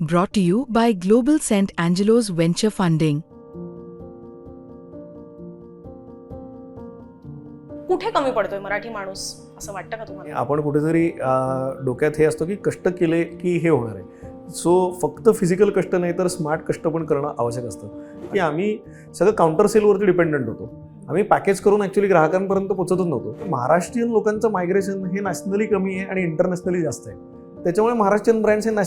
Brought to you by Global St. Angelo's Venture Funding. कुठे कमी पडतोय मराठी माणूस असं वाटतं का तुम्हाला? आपण कुठेतरी डोक्यात हे असतं की कष्ट केले की हे होणार आहे. सो फक्त फिजिकल कष्ट नाही तर स्मार्ट कष्ट पण करणं आवश्यक असतं. की आम्ही सगळं काउंटर सेलवरती डिपेंडंट होतो. आम्ही पॅकेज करून ॲक्च्युली ग्राहकांपर्यंत पोहोचतच नव्हतो. महाराष्ट्रीयन लोकांचं मायग्रेशन हे नॅशनली कमी आहे आणि इंटरनॅशनली जास्त आहे. त्याच्यामुळे महाराष्ट्रीयन ब्रँड्स हे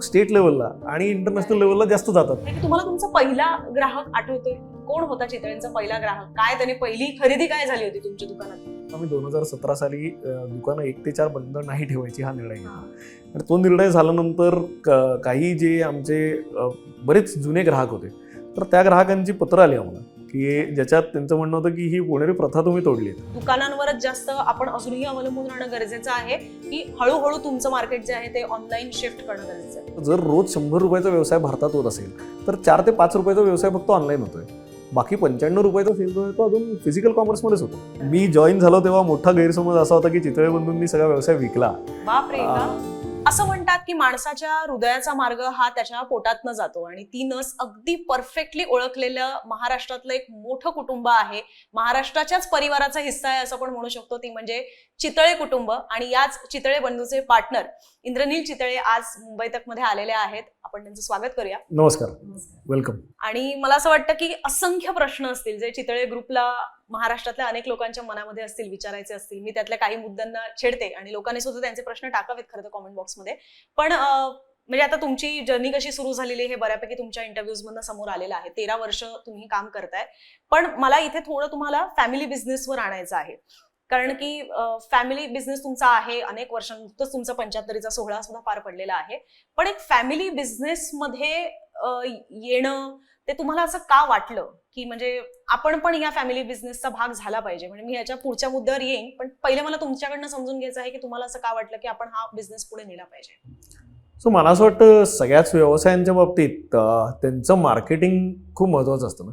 स्टेट लेवलला आणि इंटरनॅशनल लेवलला जास्त जातात. तुम्हाला तुमचा पहिला ग्राहक आठवतोय? कोण होता चितळेंचा पहिला ग्राहक? काय त्याने पहिली खरेदी काय झाली होती तुमच्या दुकानात? आम्ही 2017 साली दुकानं 1 ते 4 बंद नाही ठेवायची हा निर्णय घेतला. आणि तो निर्णय झाल्यानंतर काही जे आमचे बरेच जुने ग्राहक होते तर त्या ग्राहकांची पत्र आली आम्हाला की ज्याच्यात त्यांचं म्हणणं होतं की ही पुणेरी प्रथा तुम्ही तोडली. दुकानांवरच जास्त आपण अजूनही अवलंबून राहणं गरजेचं आहे की हळूहळू तुमचं मार्केट जे आहे ते ऑनलाईन शिफ्ट करणं गरजेचं आहे? जर रोज 100 रुपयाचा व्यवसाय भारतात होत असेल तर 4 ते 5 रुपयाचा व्यवसाय फक्त ऑनलाईन होतोय. बाकी 95 रुपयाचा सेल जो आहे तो अजून फिजिकल कॉमर्समध्येच होतो. मी जॉईन झालो तेव्हा मोठा गैरसमज असा होता की चितळे बंधूंनी सगळा व्यवसाय विकला. बापरे. असं म्हणतात की माणसाच्या हृदयाचा मार्ग हा त्याच्या पोटातनं जातो आणि ती नस अगदी परफेक्टली ओळखलेलं महाराष्ट्रातलं एक मोठं कुटुंब आहे, महाराष्ट्राच्याच परिवाराचा हिस्सा आहे असं पण म्हणू शकतो. ती म्हणजे चितळे कुटुंब. आणि याच चितळे बंधूचे पार्टनर इंद्रनील चितळे आज मुंबई तक मध्ये आलेले आहेत. आपण त्यांचं स्वागत करूया. नमस्कार, वेलकम. आणि मला असं वाटतं की असंख्य प्रश्न असतील जे चितळे ग्रुपला महाराष्ट्रातल्या अनेक लोकांच्या मनामध्ये असतील, विचारायचे असतील. मी त्यातल्या काही मुद्द्यांना छेडते आणि लोकांनी सुद्धा त्यांचे प्रश्न टाकावेत खरं तर कॉमेंट बॉक्समध्ये. पण म्हणजे आता तुमची जर्नी कशी सुरू झालेली हे बऱ्यापैकी तुमच्या इंटरव्ह्यूज मधून समोर आलेलं आहे. 13 वर्ष तुम्ही काम करताय. पण मला इथे थोडं तुम्हाला फॅमिली बिझनेसवर आणायचं आहे. कारण की फॅमिली बिझनेस तुमचा आहे, अनेक वर्षांतच तुमचा 75चा सोहळा सुद्धा पार पडलेला आहे. पण एक फॅमिली बिझनेस मध्ये येणं ते तुम्हाला असं का वाटलं की म्हणजे आपण पण या फॅमिली बिझनेसचा भाग झाला पाहिजे? म्हणजे मी याच्या पुढच्या मुद्द्यावर येईन, पण पहिले मला तुमच्याकडनं समजून घ्यायचं आहे की तुम्हाला असं का वाटलं की आपण हा बिझनेस पुढे नेला पाहिजे? सो मला असं वाटतं सगळ्याच व्यवसायांच्या बाबतीत त्यांचं मार्केटिंग खूप महत्त्वाचं असतं ना.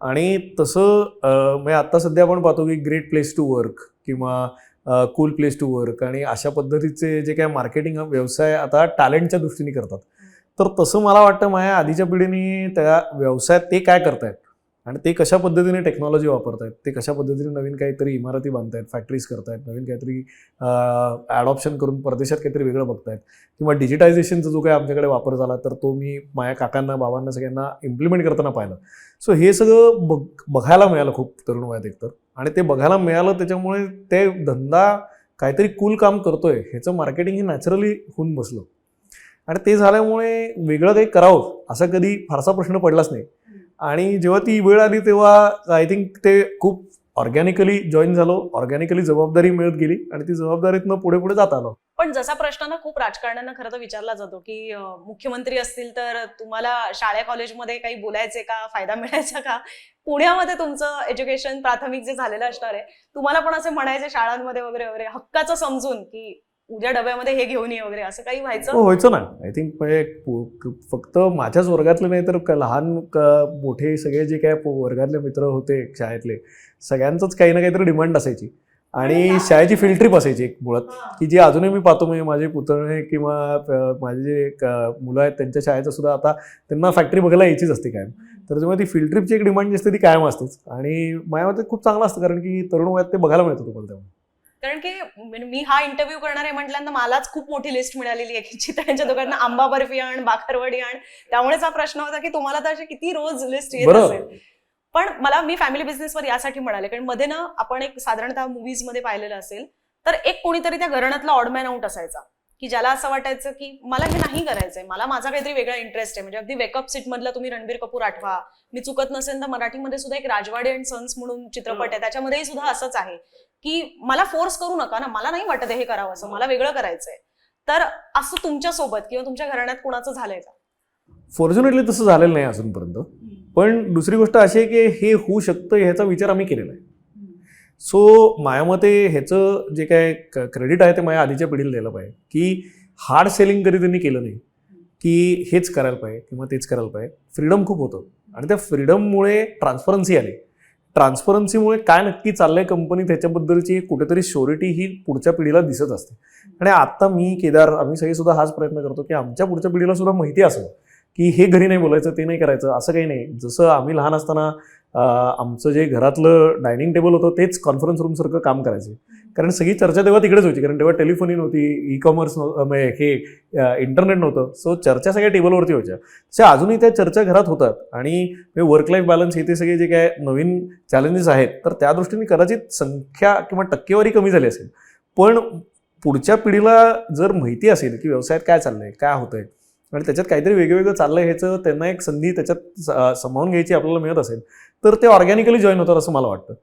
आणि तसं म्हणजे आता सध्या आपण पाहतो की ग्रेट प्लेस टू वर्क किंवा कूल प्लेस टू वर्क आणि अशा पद्धतीचे जे काय मार्केटिंग व्यवसाय आता टॅलेंटच्या दृष्टीने करतात. तर तसं मला वाटतं माझ्या आधीच्या पिढीने त्या व्यवसायात ते काय करतायत आणि ते कशा पद्धतीने टेक्नॉलॉजी वापरतायत, ते कशा पद्धतीने नवीन काहीतरी इमारती बांधतायत, फॅक्टरीज करतायत, नवीन काहीतरी ॲडॉप्शन करून परदेशात काहीतरी वेगळं बघतायत किंवा डिजिटायझेशनचा जो काही आमच्याकडे वापर झाला तर तो मी माझ्या काकांना, बाबांना सगळ्यांना इम्प्लिमेंट करताना पाहिलं. सो हे सगळं बघायला मिळालं खूप तरुण वयात एकतर. आणि ते बघायला मिळालं त्याच्यामुळे ते धंदा काहीतरी कूल काम करतोय ह्याचं मार्केटिंग हे नॅचरली होऊन बसलं. आणि ते झाल्यामुळे वेगळं काही करावं असा कधी फारसा प्रश्न पडलाच नाही. आणि जेव्हा ती वेळ आली तेव्हा आय थिंक ते खूप ऑर्गॅनिकली जॉईन झालो, ऑर्गॅनिकली जबाबदारी मिळत गेली आणि ती जबाबदारीतनं पुढे पुढे जात आलो. पण जसा प्रश्न ना खूप राजकारण्यांना खरं तर विचारला जातो की मुख्यमंत्री असतील तर तुम्हाला शाळा कॉलेजमध्ये काही बोलायचे का, फायदा मिळायचा का? पुण्यामध्ये तुमचं एज्युकेशन प्राथमिक जे झालेलं असणार आहे, तुम्हाला पण असे म्हणायचे शाळांमध्ये वगैरे वगैरे हक्काचं समजून की उद्या डब्यामध्ये हे घेऊन ये वगैरे असं काही व्हायचं? व्हायचं ना. आय थिंक फक्त माझ्याच वर्गातले नाही तर लहान मोठे सगळे जे काय वर्गातले मित्र होते शाळेतले सगळ्यांचंच काही ना काहीतरी डिमांड असायची. आणि शाळेची फील्ड ट्रिप असायची एक मुळात की जी अजूनही मी पाहतो. म्हणजे माझे पुतणे किंवा माझे जे मुलं आहेत त्यांच्या शाळेचं सुद्धा आता त्यांना फॅक्टरी बघायला यायचीच असते कायम. तर त्यामुळे ती फील्ड ट्रिपची एक डिमांड जी असते ती कायम असतेच. आणि माझ्या मते खूप चांगलं असतं कारण की तरुण वयात ते बघायला मिळतं तुम्हाला. त्यामुळे कारण की मी हा इंटरव्ह्यू करणार आहे म्हटल्यानंतर मलाच खूप मोठी लिस्ट मिळालेली आहे की चितळ्यांच्या दुकानात आंबा बर्फी आण, बाकरवडी आण. त्यामुळेच हा प्रश्न होता की तुम्हाला तर अशी किती रोज लिस्ट येत असेल. पण मी फॅमिली बिझनेसवर यासाठी म्हणाले कारण मध्ये ना आपण एक साधारणतः मूवीज मध्ये पाहिलेलं असेल तर एक कोणीतरी त्या घराण्यातला ऑडमॅन आउट असायचा की ज्याला असं वाटायचं की मला हे नाही करायचंय, मला माझा काहीतरी वेगळा इंटरेस्ट आहे. म्हणजे अगदी वेकअप सीट मधला तुम्ही रणबीर कपूर आठवा. मी चुकत नसेल तर मराठीमध्ये सुद्धा एक राजवाडे अँड सन्स म्हणून चित्रपट आहे, त्याच्यामध्येही सुद्धा असंच आहे की मला फोर्स करू नका ना, मला नाही वाटत हे करावं असं, मला वेगळं करायचंय. तर असं तुमच्या सोबत किंवा तुमच्या घराण्यात कुणाचं झालंय का? फॉर्च्युनेटली तसं झालेलं नाही अजूनपर्यंत. पण दुसरी गोष्ट अशी आहे की हे होऊ शकतं ह्याचा विचार आम्ही केलेला आहे. सो माझ्या मते ह्याचं जे काय क्रेडिट आहे ते माझ्या आधीच्या पिढीला द्यायला पाहिजे की हार्ड सेलिंग कधी त्यांनी केलं नाही की हेच करायला पाहिजे किंवा तेच करायला पाहिजे. फ्रीडम खूप होतं आणि त्या फ्रीडममुळे ट्रान्सपरन्सी आली. ट्रान्सपरन्सीमुळे काय नक्की चाललंय कंपनी त्याच्याबद्दलची कुठेतरी श्योरिटी ही पुढच्या पिढीला दिसत असते. आणि आता मी, केदार, आम्ही सगळे सुद्धा हाच प्रयत्न करतो की आमच्या पुढच्या पिढीला सुद्धा माहिती असेल की हे घरी नाही बोलायचं, ते नाही करायचं, असं काही नाही. जसं आम्ही लहान असताना आमचं जे घरातलं डायनिंग टेबल होतं तेच कॉन्फरन्स रूम सारखं काम करायचे, कारण सगळी चर्चा तेव्हा तिकडेच व्हायची, कारण तेव्हा टेलिफोनी नव्हती, ई कॉमर्स हे इंटरनेट नव्हतं. सो चर्चा सगळ्या टेबलवरती व्हायच्या. तसे अजूनही त्या चर्चा घरात होतात. आणि वर्क लाईफ बॅलन्स हे ते सगळे जे काय नवीन चॅलेंजेस आहेत, तर त्या दृष्टीने कदाचित संख्या किंवा टक्केवारी कमी झाली असेल. पण पुढच्या पिढीला जर माहिती असेल की व्यवसायात काय चाललंय, काय होतंय आणि त्याच्यात काहीतरी वेगवेगळं चाललंय, ह्याचं त्यांना एक संधी त्याच्यात सामावून घ्यायची आपल्याला मिळत असेल, तर ते ऑर्गॅनिकली जॉईन होतात असं मला वाटतं.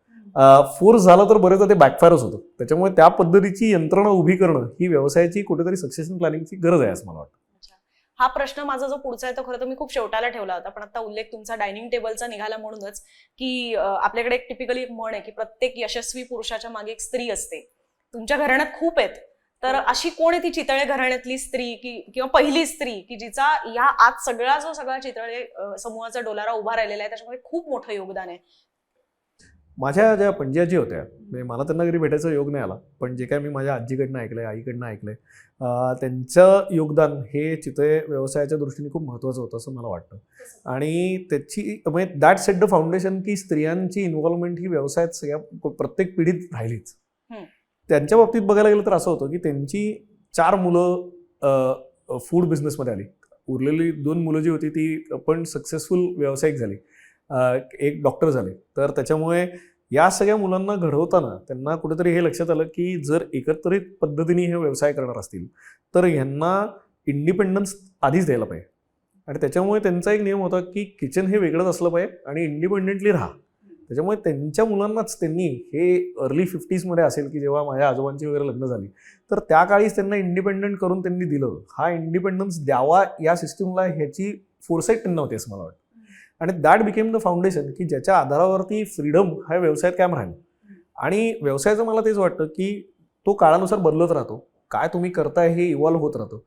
फोर्स झालं तर बरेचदा ते बॅकफायरच होतं. त्याच्यामुळे त्या पद्धतीची यंत्रणा उभी करणं ही व्यवसायाची कुठेतरी सक्सेशन प्लॅनिंगची गरज आहे असं मला वाटतं. हा प्रश्न माझा जो पुढचा आहे तो खरं तर मी खूप शेवटाला ठेवला होता, पण आता उल्लेख तुमचा डायनिंग टेबलचा निघाला म्हणूनच की आपल्याकडे एक टिपिकली एक म्हण आहे की प्रत्येक यशस्वी पुरुषाच्या मागे एक स्त्री असते. तुमच्या घराण्यात खूप आहेत, तर अशी कोण आहे ती चितळे घराण्यातली स्त्री किंवा पहिली स्त्री की जिचा या आज सगळा चितळे समूहाचा डोलारा उभा राहिलेला आहे, त्याच्यामध्ये खूप मोठं योगदान आहे? माझ्या ज्या पणजी होत्या, म्हणजे मला त्यांना घरी भेटायचा योग नाही आला, पण जे काय मी माझ्या आजीकडनं ऐकलंय, आईकडनं ऐकलंय, त्यांचं योगदान हे चितळे व्यवसायाच्या दृष्टीने खूप महत्त्वाचं होतं असं मला वाटतं. आणि त्याची म्हणजे दॅट सेट द फाउंडेशन की स्त्रियांची इन्व्हॉल्वमेंट ही व्यवसायात सगळ्या प्रत्येक पिढीत राहिलीच. त्यांच्या बाबतीत बघायला गेलं तर असं होतं की त्यांची 4 मुलं फूड बिझनेसमध्ये आली, उरलेली 2 मुलं जी होती ती पण सक्सेसफुल व्यावसायिक झाली, एक डॉक्टर झाले. तर त्याच्यामुळे या सगळ्या मुलांना घडवताना त्यांना कुठेतरी हे लक्षात आलं की जर एकत्रित पद्धतीने हे व्यवसाय करणार असतील तर ह्यांना इंडिपेंडन्स आधीच द्यायला पाहिजे. आणि त्याच्यामुळे त्यांचा एक नियम होता की किचन हे वेगळंच असलं पाहिजे आणि इंडिपेंडेंटली राहा. त्याच्यामुळे त्यांच्या मुलांनाच त्यांनी हे अर्ली 50s असेल की जेव्हा माझ्या आजोबांची वगैरे लग्न झाली, तर त्या काळीच त्यांना इंडिपेंडंट करून त्यांनी दिलं. हा इंडिपेंडन्स द्यावा या सिस्टीमला ह्याची फोरसाईट त्यांना होती असं मला वाटतं. आणि दॅट बिकेम द फाउंडेशन की ज्याच्या आधारावरती फ्रीडम हा व्यवसायात कायम राहील. आणि व्यवसायाचं मला तेच वाटतं की तो काळानुसार बदलत राहतो, काय तुम्ही करताय हे इव्हॉल्व्ह होत राहतं.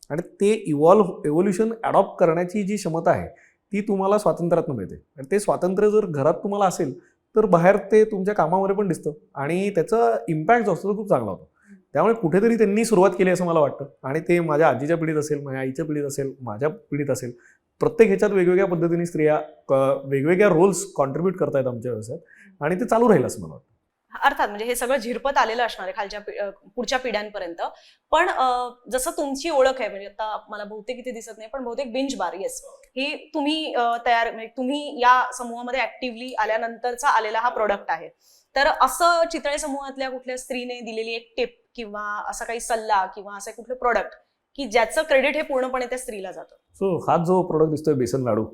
आणि ते एव्होल्युशन अडॉप्ट करण्याची जी क्षमता आहे ती तुम्हाला स्वातंत्र्यातून मिळते. आणि ते स्वातंत्र्य जर घरात तुम्हाला असेल तर बाहेर ते तुमच्या कामामध्ये पण दिसतं आणि त्याचा इम्पॅक्ट जो असतो तो खूप चांगला होतो. त्यामुळे कुठेतरी त्यांनी सुरुवात केली असं मला वाटतं. आणि ते माझ्या आजीच्या पिढीत असेल, माझ्या आईच्या पिढीत असेल, माझ्या पिढीत असेल, प्रत्येक ह्याच्यात वेगवेगळ्या पद्धतीने स्त्रिया वेगवेगळ्या रोल्स कॉन्ट्रीब्यूट करतायत आमच्या व्यवसायात आणि ते चालू राहील असं मला वाटतं. अर्थात म्हणजे हे सगळं झिरपत आलेलं असणार आहे खालच्या पुढच्या पिढ्यांपर्यंत. पण जसं तुमची ओळख आहे, म्हणजे आता मला बहुतेक इथे दिसत नाही, पण बहुतेक बिंज बार, येस, ही तुम्ही म्हणजे तुम्ही या समूहामध्ये ऍक्टिव्हली आल्यानंतरचा आलेला हा प्रोडक्ट आहे. तर असं चितळे समूहातल्या कुठल्या स्त्रीने दिलेली एक टिप किंवा असा काही सल्ला किंवा असं कुठलं प्रोडक्ट की ज्याचं क्रेडिट हे पूर्णपणे त्या स्त्रीला जातं? सो हा जो प्रोडक्ट दिसतोय बेसन लाडू,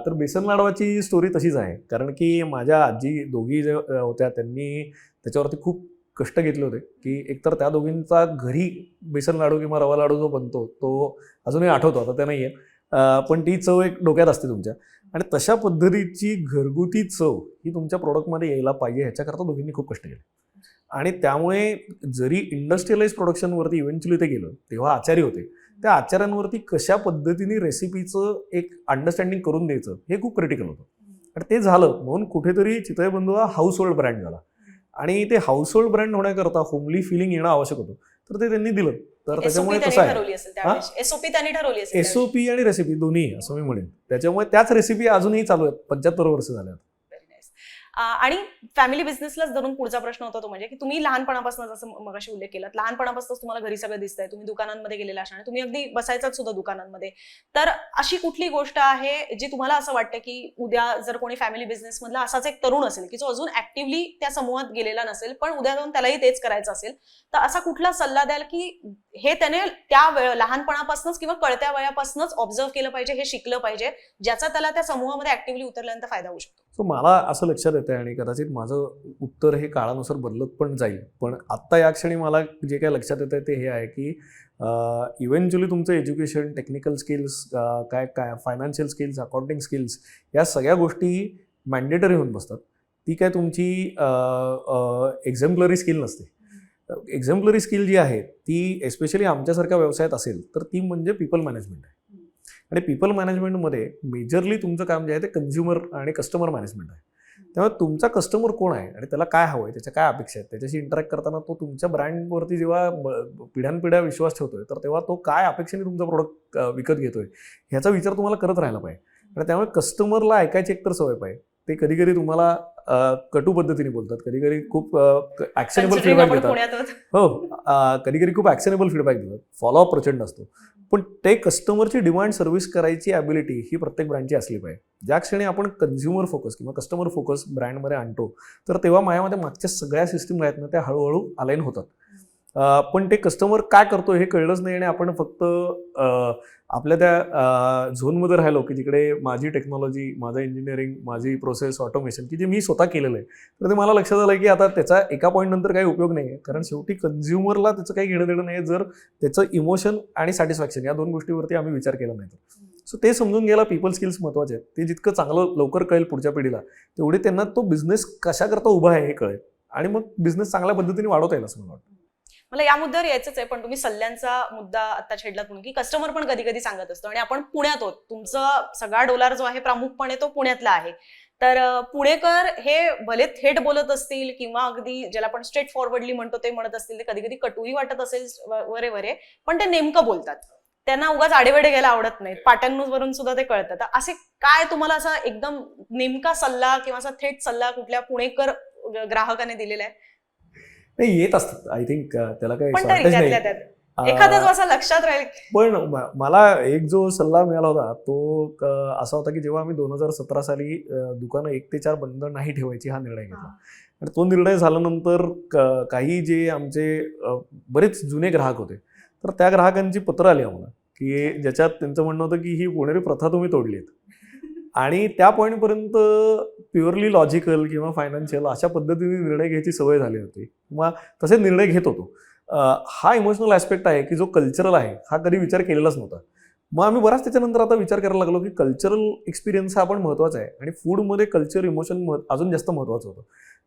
तर बेसन लाडवाची स्टोरी तशीच आहे. कारण की माझ्या आजी दोघी ज्या होत्या त्यांनी त्याच्यावरती खूप कष्ट घेतले होते की एकतर त्या दोघींचा घरी बेसन लाडू किंवा रवा लाडू जो बनतो तो अजूनही आठवतो, आता त्या नाही आहे, पण ती चव एक डोक्यात असते तुमच्या. आणि तशा पद्धतीची घरगुती चव ही तुमच्या प्रोडक्टमध्ये यायला पाहिजे ह्याच्याकरता दोघींनी खूप कष्ट केले. आणि त्यामुळे जरी इंडस्ट्रियलाइज प्रोडक्शनवरती इव्हेंच्युअली ते गेलं तेव्हा आचारी होते, त्या आचार्यांवरती कशा पद्धतीने रेसिपीचं एक अंडरस्टँडिंग करून द्यायचं हे खूप क्रिटिकल होतं. आणि ते झालं म्हणून कुठेतरी चितळे बंधू हा हाऊस होल्ड ब्रँड झाला. आणि ते हाऊस होल्ड ब्रँड होण्याकरता होमली फिलिंग येणं आवश्यक होतं, तर ते त्यांनी दिलं. तर त्याच्यामुळे कसं आहे, एसओपी आणि रेसिपी दोन्ही असं मी म्हणेन. त्याच्यामुळे त्याच रेसिपी अजूनही चालू आहेत, 75 वर्ष झाल्यात. आणि फॅमिली बिझनेसलाच धरून पुढचा प्रश्न होता तो म्हणजे की तुम्ही लहानपणापासून, जसं मगाशी उल्लेख केला, लहानपणापासून तुम्हाला घरी सगळं दिसतंय, तुम्ही दुकानांमध्ये गेलेला असणार, तुम्ही अगदी बसायचाच सुद्धा दुकानांमध्ये. तर अशी कुठली गोष्ट आहे जी तुम्हाला असं वाटतं की उद्या जर कोणी फॅमिली बिझनेस मधला असाच एक तरुण असेल की जो अजून ऍक्टिव्हली त्या समूहात गेलेला नसेल पण उद्या जाऊन त्यालाही तेच करायचं असेल, तर असा कुठला सल्ला द्याल की हे त्याने त्या लहानपणापासूनच किंवा कळत्या वयापासूनच ऑब्झर्व केलं पाहिजे, हे शिकलं पाहिजे, ज्याचा त्याला त्या समूहामध्ये ऍक्टिव्हली उतरल्यानंतर फायदा होऊ शकतो? सो मला असं लक्षात येतं आणि कदाचित माझं उत्तर हे काळानुसार बदलत पण जाईल, पण आत्ता या क्षणी मला जे काय लक्षात येतं ते हे आहे की इव्हेंच्युअली तुमचं एज्युकेशन, टेक्निकल स्किल्स, काय फायनान्शियल स्किल्स, अकाउंटिंग स्किल्स, या सगळ्या गोष्टी मॅन्डेटरी होऊन बसतात. ती काय तुमची एक्झेम्पलरी स्किल नसते. एक्झेम्पलरी स्किल जी आहे ती एस्पेशली आमच्यासारख्या व्यवसायात असेल तर ती म्हणजे पीपल मॅनेजमेंट आहे. आणि पीपल मॅनेजमेंटमध्ये मेजरली तुमचं काम जे आहे ते कन्झ्युमर आणि कस्टमर मॅनेजमेंट आहे. त्यामुळे तुमचा कस्टमर कोण आहे आणि त्याला काय हवं आहे, त्याच्या काय अपेक्षा आहेत, त्याच्याशी इंटरॅक्ट करताना तो तुमच्या ब्रँडवरती जेव्हा पिढ्यानपिढ्या विश्वास ठेवतोय तर तेव्हा तो काय अपेक्षेने तुमचा प्रोडक्ट विकत घेतोय ह्याचा विचार तुम्हाला करत राहायला पाहिजे. आणि त्यामुळे कस्टमरला ऐकायची एकतर सवय पाहिजे. ते कधी कधी तुम्हाला कटू पद्धतीने बोलतात, कधी कधी खूप ऍक्शनेबल फीडबॅक देतात. हो, कधी कधी खूप ऍक्शनेबल फीडबॅक देतात, फॉलोअप प्रचंड असतो. पण ते कस्टमरची डिमांड सर्व्हिस करायची ॲबिलिटी ही प्रत्येक ब्रँडची असली पाहिजे. ज्या क्षणी आपण कन्झ्युमर फोकस किंवा कस्टमर फोकस ब्रँडमध्ये आणतो तर तेव्हा माझ्यामध्ये मागच्या सगळ्या सिस्टीम आहेत ना त्या हळूहळू अलाईन होतात. पण ते कस्टमर काय करतो हे कळलंच नाही आणि आपण फक्त आपल्या त्या झोनमध्ये राहिलो की जिकडे माझी टेक्नॉलॉजी, माझं इंजिनिअरिंग, माझी प्रोसेस, ऑटोमेशन की जे मी स्वतः केलेलं आहे, तर ते मला लक्षात आलं की आता त्याचा एका पॉईंट नंतर काही उपयोग नाही आहे. कारण शेवटी कन्झ्युमरला त्याचं काही घेणं देणं नाही जर त्याचं इमोशन आणि सॅटिस्फॅक्शन या दोन गोष्टीवरती आम्ही विचार केला नाही तर. सो ते समजून घ्यायला पीपल स्किल्स महत्त्वाचे आहेत. ते जितकं चांगलं लवकर कळेल पुढच्या पिढीला तेवढे त्यांना तो बिझनेस कशा करता उभा आहे हे कळेल आणि मग बिझनेस चांगल्या पद्धतीने वाढवता येईल असं मला वाटतं. मला या मुद्द्यावर यायचंच आहे, पण तुम्ही सल्ल्यांचा मुद्दा आता छेडलात म्हणून की कस्टमर पण कधी कधी सांगत असतो आणि आपण पुण्यात आहोत, तुमचा सगळा डोलार जो आहे प्रामुख्याने तो पुण्यातला आहे. तर पुणेकर हे भले थेट बोलत असतील किंवा अगदी ज्याला आपण स्ट्रेट फॉरवर्डली म्हणतो ते म्हणत असतील, ते कधी कधी कटूही वाटत असेल वरे वरे, पण ते नेमकं बोलतात. त्यांना उगाच आडेवेडे घ्यायला आवडत नाहीत, पाट्यांवरून सुद्धा ते कळतं. तर असे काय तुम्हाला असा एकदम नेमका सल्ला किंवा असा थेट सल्ला कुठल्या पुणेकर ग्राहकाने दिलेला आहे? नाही, येत असतात. आय थिंक त्याला काही पण शॉर्टेज नाही. एखादा जो असा लक्षात राहील. पण मला एक जो सल्ला मिळाला होता तो असा होता की जेव्हा आम्ही 2017 साली दुकानं 1 ते 4 बंद नाही ठेवायची हा निर्णय घेतला आणि तो निर्णय झाल्यानंतर काही जे आमचे बरेच जुने ग्राहक होते तर त्या ग्राहकांची पत्र आली आम्हाला की ज्याच्यात त्यांचं म्हणणं होतं की ही पुणेरी प्रथा तुम्ही तोडलीत. आणि त्या पॉईंटपर्यंत प्युअरली लॉजिकल किंवा फायनान्शियल अशा पद्धतीने निर्णय घ्यायची सवय झाली होती किंवा तसे निर्णय घेत होतो. हा इमोशनल ॲस्पेक्ट आहे की जो कल्चरल आहे हा कधी विचार केलेलाच नव्हता. मग आम्ही बराच त्याच्यानंतर आता विचार करायला लागलो की कल्चरल एक्सपिरियन्स हा पण महत्त्वाचा आहे आणि फूडमध्ये कल्चर इमोशन अजून जास्त महत्त्वाचं होतं.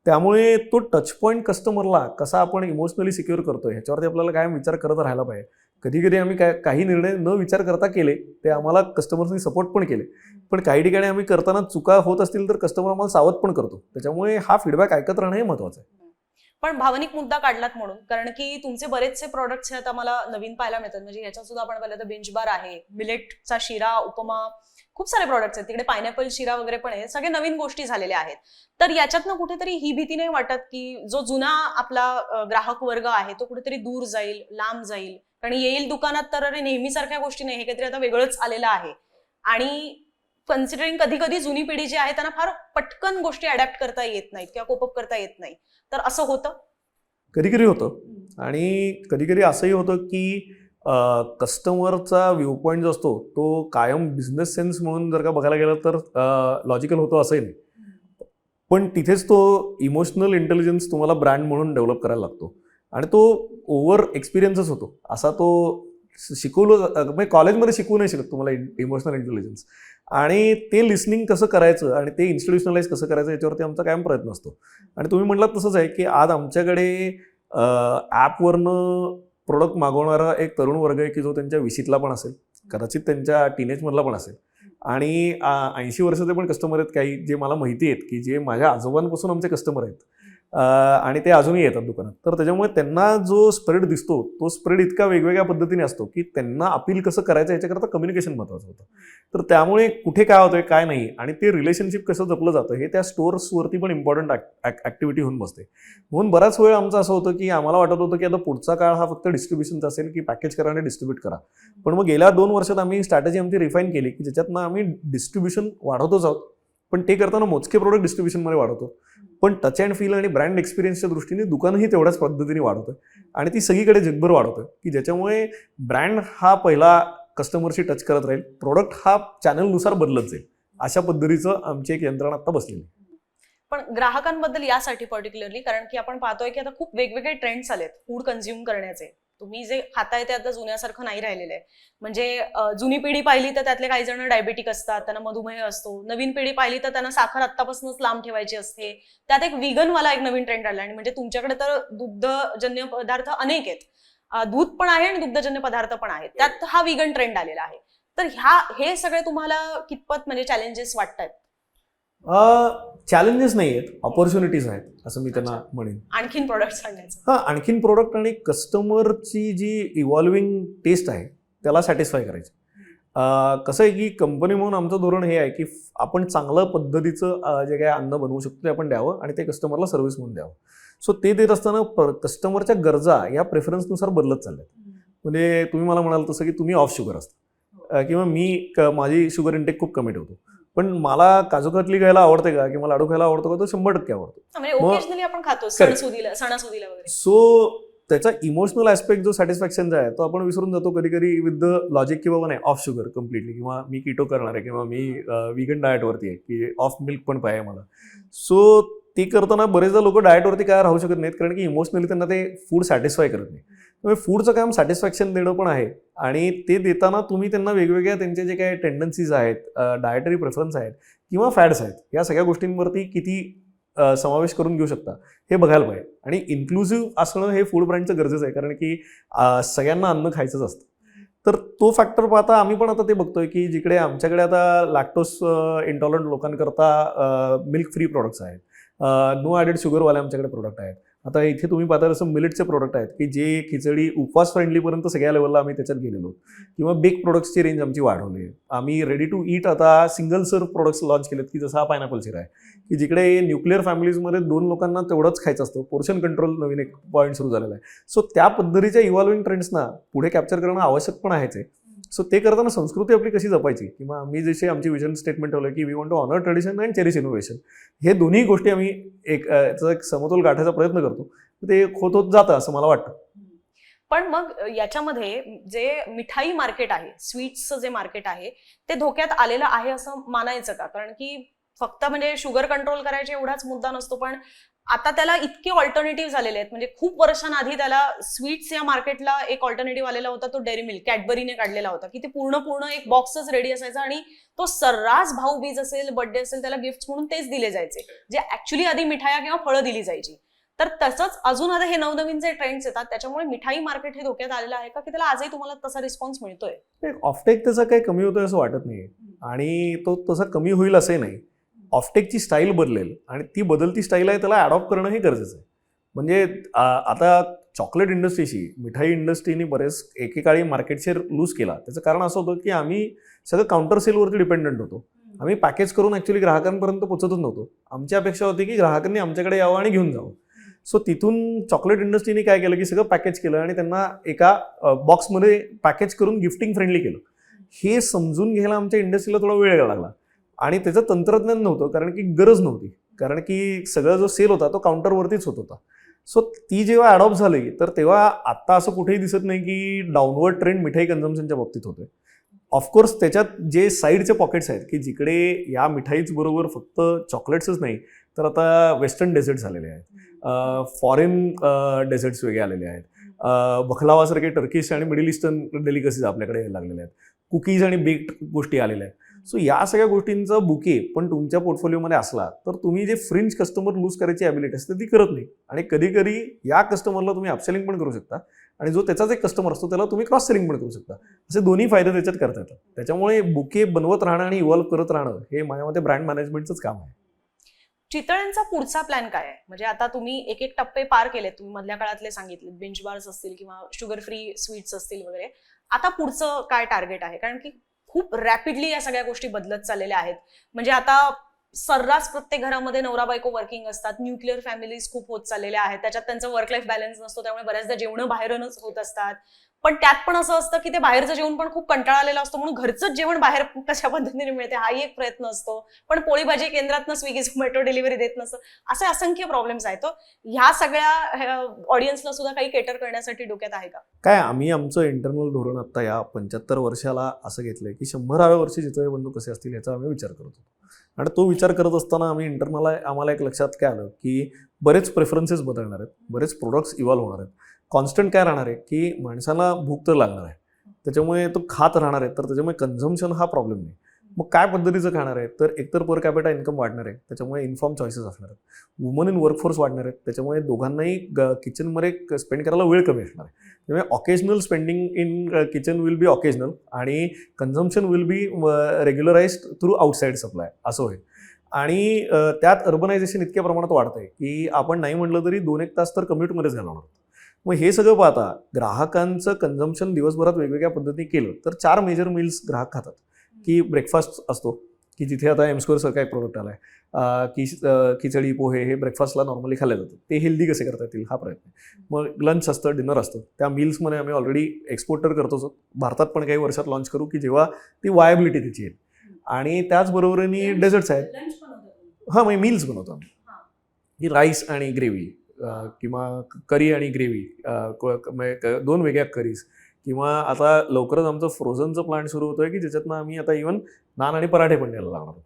त्यामुळे तो टच पॉईंट कस्टमरला कसा आपण इमोशनली सिक्युअर करतोय ह्याच्यावरती आपल्याला कायम विचार करत राहायला पाहिजे. कधी कधी आम्ही काही निर्णय न विचार करता केले, ते आम्हाला कस्टमर्सनी सपोर्ट पण केले, पण काही ठिकाणी आम्ही करताना चुका होत असतील तर कस्टमर आम्हाला सावध पण करतो. त्याच्यामुळे हा फीडबॅक ऐकत राहणं हे महत्त्वाचं आहे. पण भावनिक मुद्दा काढलात म्हणून, कारण की तुमचे बरेचसे प्रोडक्ट्स आता मला नवीन पाहायला मिळतात. म्हणजे याच्यात सुद्धा आपण पाहिलं तर बेंच बार आहे, मिलेटचा शिरा, उपमा, खूप सारे प्रोडक्ट्स आहेत. तिकडे पायनॅपल शिरा वगैरे पण आहे. सगळे नवीन गोष्टी झालेल्या आहेत. तर याच्यातनं कुठेतरी ही भीती नाही वाटत की जो जुना आपला ग्राहक वर्ग आहे तो कुठेतरी दूर जाईल, लांब जाईल? कारण येईल दुकानात तर अरे नेहमीसारख्या गोष्टी नाही, हे काहीतरी आता वेगळंच आलेलं आहे. आणि कन्सिडरिंग कधी कधी जुनी पिढी जी आहे त्यांना फार पटकन गोष्टी अडॅप्ट करता येत नाहीत किंवा कोपअप करता येत नाही, तर असं होतं? कधी कधी होतं आणि कधी कधी असंही होतं की कस्टमरचा व्ह्यू पॉईंट जो असतो तो कायम बिझनेस सेन्स म्हणून जर का बघायला गेलं तर लॉजिकल होतो असंही नाही. पण तिथेच तो इमोशनल इंटेलिजन्स तुम्हाला ब्रँड म्हणून डेव्हलप करायला लागतो आणि तो ओव्हर एक्सपिरियन्सच होतो. असा तो शिकवलं म्हणजे कॉलेजमध्ये शिकवू नाही शकत तुम्हाला इमोशनल इंटेलिजन्स. आणि ते लिसनिंग कसं करायचं आणि ते इन्स्टिट्युशनलाइज कसं करायचं याच्यावरती आमचा कायम प्रयत्न असतो. आणि तुम्ही म्हटलात तसंच आहे की आज आमच्याकडे ॲपवरनं प्रोडक्ट मागवणारा एक तरुण वर्ग आहे की जो त्यांच्या 20ला पण असेल, कदाचित त्यांच्या टीनेजमधला पण असेल आणि 80 वर्षाचे पण कस्टमर आहेत काही, जे मला माहिती आहेत की जे माझ्या आजोबांपासून आमचे कस्टमर आहेत आणि ते अजूनही येतात दुकानात. तर त्याच्यामुळे त्यांना जो स्प्रेड दिसतो तो स्प्रेड इतका वेगवेगळ्या पद्धतीने असतो की त्यांना अपील कसं करायचं याच्याकरता कम्युनिकेशन महत्त्वाचं होतं. तर त्यामुळे कुठे काय होतंय काय नाही आणि ते रिलेशनशिप कसं जपलं जातं हे त्या स्टोर्सवरती पण इम्पॉर्टंट ॲक्टिव्हिटी होऊन बसते. म्हणून बराच वेळ आमचं असं होतं की आम्हाला वाटत होतं की आता पुढचा काळ हा फक्त डिस्ट्रीब्युशनचा असेल की पॅकेज करा आणि डिस्ट्रीब्यूट करा. पण मग गेल्या 2 वर्षात आम्ही स्ट्रॅटेजी आमची रिफाईन केली की ज्याच्यातनं आम्ही डिस्ट्रीब्युशन वाढवतोच आहोत, पण ते करताना मोजके प्रोडक्ट डिस्ट्रीब्युशनमध्ये वाढवतो, पण टच अँड फील आणि ब्रँड एक्सपिरियन्सच्या दृष्टीने दुकानही तेवढ्याच पद्धतीने वाढवतोय आणि ती सगळीकडे जगभर वाढवतोय की ज्याच्यामुळे ब्रँड हा पहिला कस्टमरशी टच करत राहील, प्रोडक्ट हा चॅनलनुसार बदलत जाईल. अशा पद्धतीचं आमची एक यंत्रणा आता बसलेली. पण ग्राहकांबद्दल यासाठी पर्टिक्युलरली, कारण की आपण पाहतोय की आता खूप वेगवेगळे ट्रेंड्स आलेत फूड कन्झ्युम करण्याचे. तुम्ही जे खाताय ते आता जुन्यासारखं नाही राहिलेलं आहे. म्हणजे जुनी पिढी पाहिली तर त्यातले काही जण डायबेटिक असतात, त्यांना मधुमेह असतो. नवीन पिढी पाहिली तर त्यांना साखर आत्तापासूनच लांब ठेवायची असते. त्यात एक व्हिगनवाला एक नवीन ट्रेंड आला आणि म्हणजे तुमच्याकडे तर दुग्धजन्य पदार्थ अनेक आहेत, दूध पण आहे आणि दुग्धजन्य पदार्थ पण आहेत, त्यात हा व्हिगन ट्रेंड आलेला आहे. तर हे सगळे तुम्हाला कितपत म्हणजे चॅलेंजेस वाटतात? चॅलेंजेस नाही आहेत, ऑपॉर्च्युनिटीज आहेत असं मी त्यांना म्हणेन. आणखीन प्रोडक्ट्स आणण्याचं. आणखीन प्रोडक्ट आणि कस्टमरची जी इव्हॉल्विंग टेस्ट आहे त्याला सॅटिस्फाय करायची. कसं आहे की कंपनी म्हणून आमचं धोरण हे आहे की आपण चांगलं पद्धतीचं जे काही अन्न बनवू शकतो ते आपण द्यावं आणि ते कस्टमरला सर्व्हिस म्हणून द्यावं. सो ते देत असताना कस्टमरच्या गरजा या प्रेफरन्सनुसार बदलत चालल्यात. म्हणजे तुम्ही मला म्हणाल तसं की तुम्ही ऑफ शुगर असता किंवा माझी शुगर इंटेक खूप कमी ठेवतो, पण मला काजू कतली खायला आवडते का किंवा लाडू खायला आवडतो का, तो 100% आवडतो. म्हणजे ओकेजनली आपण खातो सणासुदीला वगैरे. सो त्याचा इमोशनल ऍस्पेक्ट जो सॅटिस्फॅक्शनचा आहे तो आपण विसरून जातो कधी कधी विथ द लॉजिक की बाबा नाही ऑफ शुगर कम्प्लिटली, किंवा मी कीटो करणार आहे किंवा मी विगन डाएटवरती आहे की ऑफ मिल्क पण पाहिजे मला. सो ते करताना बरेचदा लोक डाएटवरती काय राहू शकत नाहीत कारण की इमोशनली त्यांना ते फूड सॅटिस्फाय करत नाही. त्यामुळे फूडचं काम सॅटिस्फॅक्शन देणं पण आहे आणि ते देताना तुम्ही त्यांना वेगवेगळ्या त्यांचे जे काही टेंडन्सीज आहेत, डाएटरी प्रेफरन्स आहेत किंवा फॅट्स आहेत, या सगळ्या गोष्टींवरती किती समावेश करून घेऊ शकता हे बघायला पाहिजे. आणि इन्क्लुसिव्ह असणं हे फूड ब्रँडचं गरजेचं आहे कारण की सगळ्यांना अन्न खायचंच असतं. तर तो फॅक्टर पाहता आम्ही पण आता ते बघतोय की जिकडे आमच्याकडे आता लॅक्टोस इंटॉलरंट लोकांकरता मिल्क फ्री प्रोडक्ट्स आहेत, नो ॲडेड शुगरवाले आमच्याकडे प्रोडक्ट आहेत. आता इथे तुम्ही पाहता तसं मिलेटचे प्रोडक्ट आहेत की जे खिचडी उपवास फ्रेंडलीपर्यंत सगळ्या लेवलला आम्ही त्याच्यात गेलेलो, किंवा बेक प्रोडक्ट्सची रेंज आमची वाढवली आहे. आम्ही रेडी टू ईट आता सिंगल सर्व प्रोडक्ट्स लॉन्च केलेत की जसा हा पायनॅपल शिरा आहे की जिकडे न्यूक्लिअर फॅमिलीजमध्ये 2 लोकांना तेवढंच खायचं असतं. पोर्शन कंट्रोल नवीन एक पॉईंट सुरू झालेला आहे. सो त्या पद्धतीच्या इव्हॉल्विंग ट्रेंड्सना पुढे कॅप्चर करणं आवश्यक पण आहेच आहे. सो ते करताना संस्कृती आपली कशी जपायची, किंवा आम्ही जसे आमची विजन स्टेटमेंट ठेवलं की we want to honour tradition and cherish innovation, हे दोन्ही गोष्टी आम्ही याचा एक समतोल गाठायचा प्रयत्न करतो. ते होत जातं असं मला वाटतं. पण मग याच्यामध्ये जे मिठाई मार्केट आहे, स्वीट्सचं जे मार्केट आहे ते धोक्यात आलेलं आहे असं मानायचं का? कारण की फक्त म्हणजे शुगर कंट्रोल करायचा एवढाच मुद्दा नसतो, पण आता त्याला इतके ऑल्टरनेटिव्ह झालेले आहेत. म्हणजे खूप वर्षांआधी त्याला स्वीट्स या मार्केटला एक ऑल्टरनेटिव्ह आलेला होता, तो डेअरी मिल्क कॅडबरीने काढलेला होता की ते पूर्ण एक बॉक्सच रेडी असायचा आणि तो सर्रास भाऊबीज असेल, बर्थडे असेल, त्याला गिफ्ट म्हणून तेच दिले जायचे जे ऍक्च्युली आधी मिठाया किंवा फळं दिली जायची. तर तसंच अजून आता हे नवनवीन जे ट्रेंड्स येतात त्याच्यामुळे मिठाई मार्केट हे धोक्यात आलेलं आहे का, की त्याला आजही तुम्हाला तसा रिस्पॉन्स मिळतोय? ऑफटेक त्याचा काही कमी होतोय असं वाटत नाही आणि तो तसा कमी होईल असंही नाही. ऑफटेकची स्टाईल बदलेल आणि ती बदलती स्टाईल आहे त्याला अडॉप्ट करणं हे गरजेचं आहे. म्हणजे आता चॉकलेट इंडस्ट्रीशी मिठाई इंडस्ट्रीने बरेच एकेकाळी मार्केट शेअर लूज केला. त्याचं कारण असं होतं की आम्ही सगळं काउंटर सेलवरती डिपेंडंट होतो. आम्ही पॅकेज करून ॲक्च्युली ग्राहकांपर्यंत पोहोचतच नव्हतो. आमची अपेक्षा होती की ग्राहकांनी आमच्याकडे यावं आणि घेऊन जावं. सो तिथून चॉकलेट इंडस्ट्रीने काय केलं की सगळं पॅकेज केलं आणि त्यांना एका बॉक्समध्ये पॅकेज करून गिफ्टिंग फ्रेंडली केलं. हे समजून घ्यायला आमच्या इंडस्ट्रीला थोडा वेळ लागला आणि त्याचं तंत्रज्ञान नव्हतं कारण की गरज नव्हती, कारण की सगळा जो सेल होता तो काउंटरवरतीच होत होता. सो ती जेव्हा अडॉप्ट झाली तर तेव्हा आत्ता असं कुठेही दिसत नाही की डाऊनवर्ड ट्रेंड मिठाई कन्झम्पशनच्या बाबतीत होतोय. ऑफकोर्स त्याच्यात जे साईडचे पॉकेट्स आहेत की जिकडे या मिठाईच बरोबर फक्त चॉकलेट्सच नाही तर आता वेस्टर्न डेझर्ट्स आलेले आहेत, फॉरेन डेझर्ट्स वेगळे आलेले आहेत, बखलावासारखे टर्किश आणि मिडल ईस्टर्न डेलिकसीज आपल्याकडे यायला लागलेले आहेत, कुकीज आणि बेक्ड गोष्टी आलेल्या आहेत. सो या सगळ्या गोष्टींचा बुके पण तुमच्या पोर्टफोलिओमध्ये असला तर तुम्ही जे फ्रिंज कस्टमर लूज करायची ॲबिलिटी असते ती करत नाही आणि कधी कधी या कस्टमरला तुम्ही अपसेलिंग पण करू शकता आणि जो त्याचाच एक कस्टमर असतो त्याला तुम्ही क्रॉस सेलिंग पण करू शकता. असे दोन्ही फायदे त्याच्यात करता येतात. त्याच्यामुळे बुके बनवत राहणं आणि इव्हॉल्व्ह करत राहणं हे माझ्या मते ब्रँड मॅनेजमेंटचंच काम आहे. चितळ्यांचा पुढचा प्लॅन काय आहे? म्हणजे आता तुम्ही एक एक टप्पे पार केलेत, तुम्ही मधल्या काळातले सांगितले, बेंच बार्स असतील किंवा शुगर फ्री स्वीट्स असतील वगैरे. आता पुढचं काय टार्गेट आहे? कारण की खूप रॅपिडली या सगळ्या गोष्टी बदलत चाललेल्या आहेत. म्हणजे आता सर्रास प्रत्येक घरामध्ये नवरा बायको वर्किंग असतात, न्यूक्लिअर फॅमिलीज खूप होत चाललेल्या आहेत, त्याच्यात त्यांचं वर्क लाईफ बॅलन्स नसतो, त्यामुळे बऱ्याचदा जेवण बाहेरूनच होत असतात. पण त्यात पण असं असतं की ते बाहेरचं जेवण पण खूप कंटाळा आलेलं असतो, म्हणून घरचंच जेवण बाहेर कशा पद्धतीने मिळते हाही एक प्रयत्न असतो. पण पोळी भाजी केंद्रातनं स्विगी झोमॅटो डिलिव्हरी देत नसतं. असे असंख्य प्रॉब्लेम्स आहेत. ह्या सगळ्या ऑडियन्सला सुद्धा काही केटर करण्यासाठी डोक्यात आहे का? काय आम्ही आमचं इंटरनल धोरण आता या 75 वर्षाला असं घेतलंय की 100व्या वर्षी चितळे बंधू कसे असतील याचा आम्ही विचार करत होतो. आणि तो विचार करत असताना आम्ही इंटरनल आम्हाला एक लक्षात काय आलं की बरेच प्रेफरन्सेस बदलणार आहेत, बरेच प्रोडक्ट्स इव्हॉल्व्ह होणार आहेत. कॉन्स्टंट काय राहणार आहे की माणसाला भूक तर लागणार आहे, त्याच्यामुळे तो खात राहणार आहे, तर त्याच्यामुळे कन्झम्पशन हा प्रॉब्लेम नाही. मग काय पद्धतीचं खाणार आहे तर एकतर पर कॅपिटा इन्कम वाढणार आहे, त्याच्यामुळे इन्फॉर्म चॉईसेस असणार आहेत. वुमन इन वर्कफोर्स वाढणार आहेत, त्याच्यामुळे दोघांनाही किचनमध्ये स्पेंड करायला वेळ कमी असणार आहे. त्यामुळे occasional spending in kitchen will be occasional आणि consumption will be regularised through outside supply असं होईल. आणि त्यात अर्बनायझेशन इतक्या प्रमाणात वाढतंय की आपण नाही म्हटलं तरी 2-1 तास तर कम्युटमध्येच घालवणार आहोत. मग हे सगळं पाहता ग्राहकांचं कन्झम्पशन दिवसभरात वेगवेगळ्या पद्धतीने केलं तर 4 मेजर मील्स ग्राहक खातात. की ब्रेकफास्ट असतो की जिथे आता M-Square सारखा एक प्रोडक्ट आला आहे की खिचडी पोहे हे ब्रेकफास्टला नॉर्मली खाल्ले जातात. ते हेल्दी कसे करता येतील हा प्रयत्न. मग लंच असतं, डिनर असतं. त्या मील्समध्ये आम्ही ऑलरेडी एक्सपोर्ट तर करतोच, भारतात पण काही वर्षात लॉन्च करू की जेव्हा ती वायबिलिटी त्याची येईल. आणि त्याचबरोबरीने डेझर्ट्स आहेत. हां, मग मील्स बनवतो आम्ही की राईस आणि ग्रेव्ही किंवा करी आणि ग्रेव्ही, 2 वेगळ्या करीज. किंवा आता लवकरच आमचं फ्रोझनचं प्लांट सुरू होतोय की ज्याच्यातनं आम्ही आता इव्हन नान आणि पराठे पण द्यायला लागणार आहोत.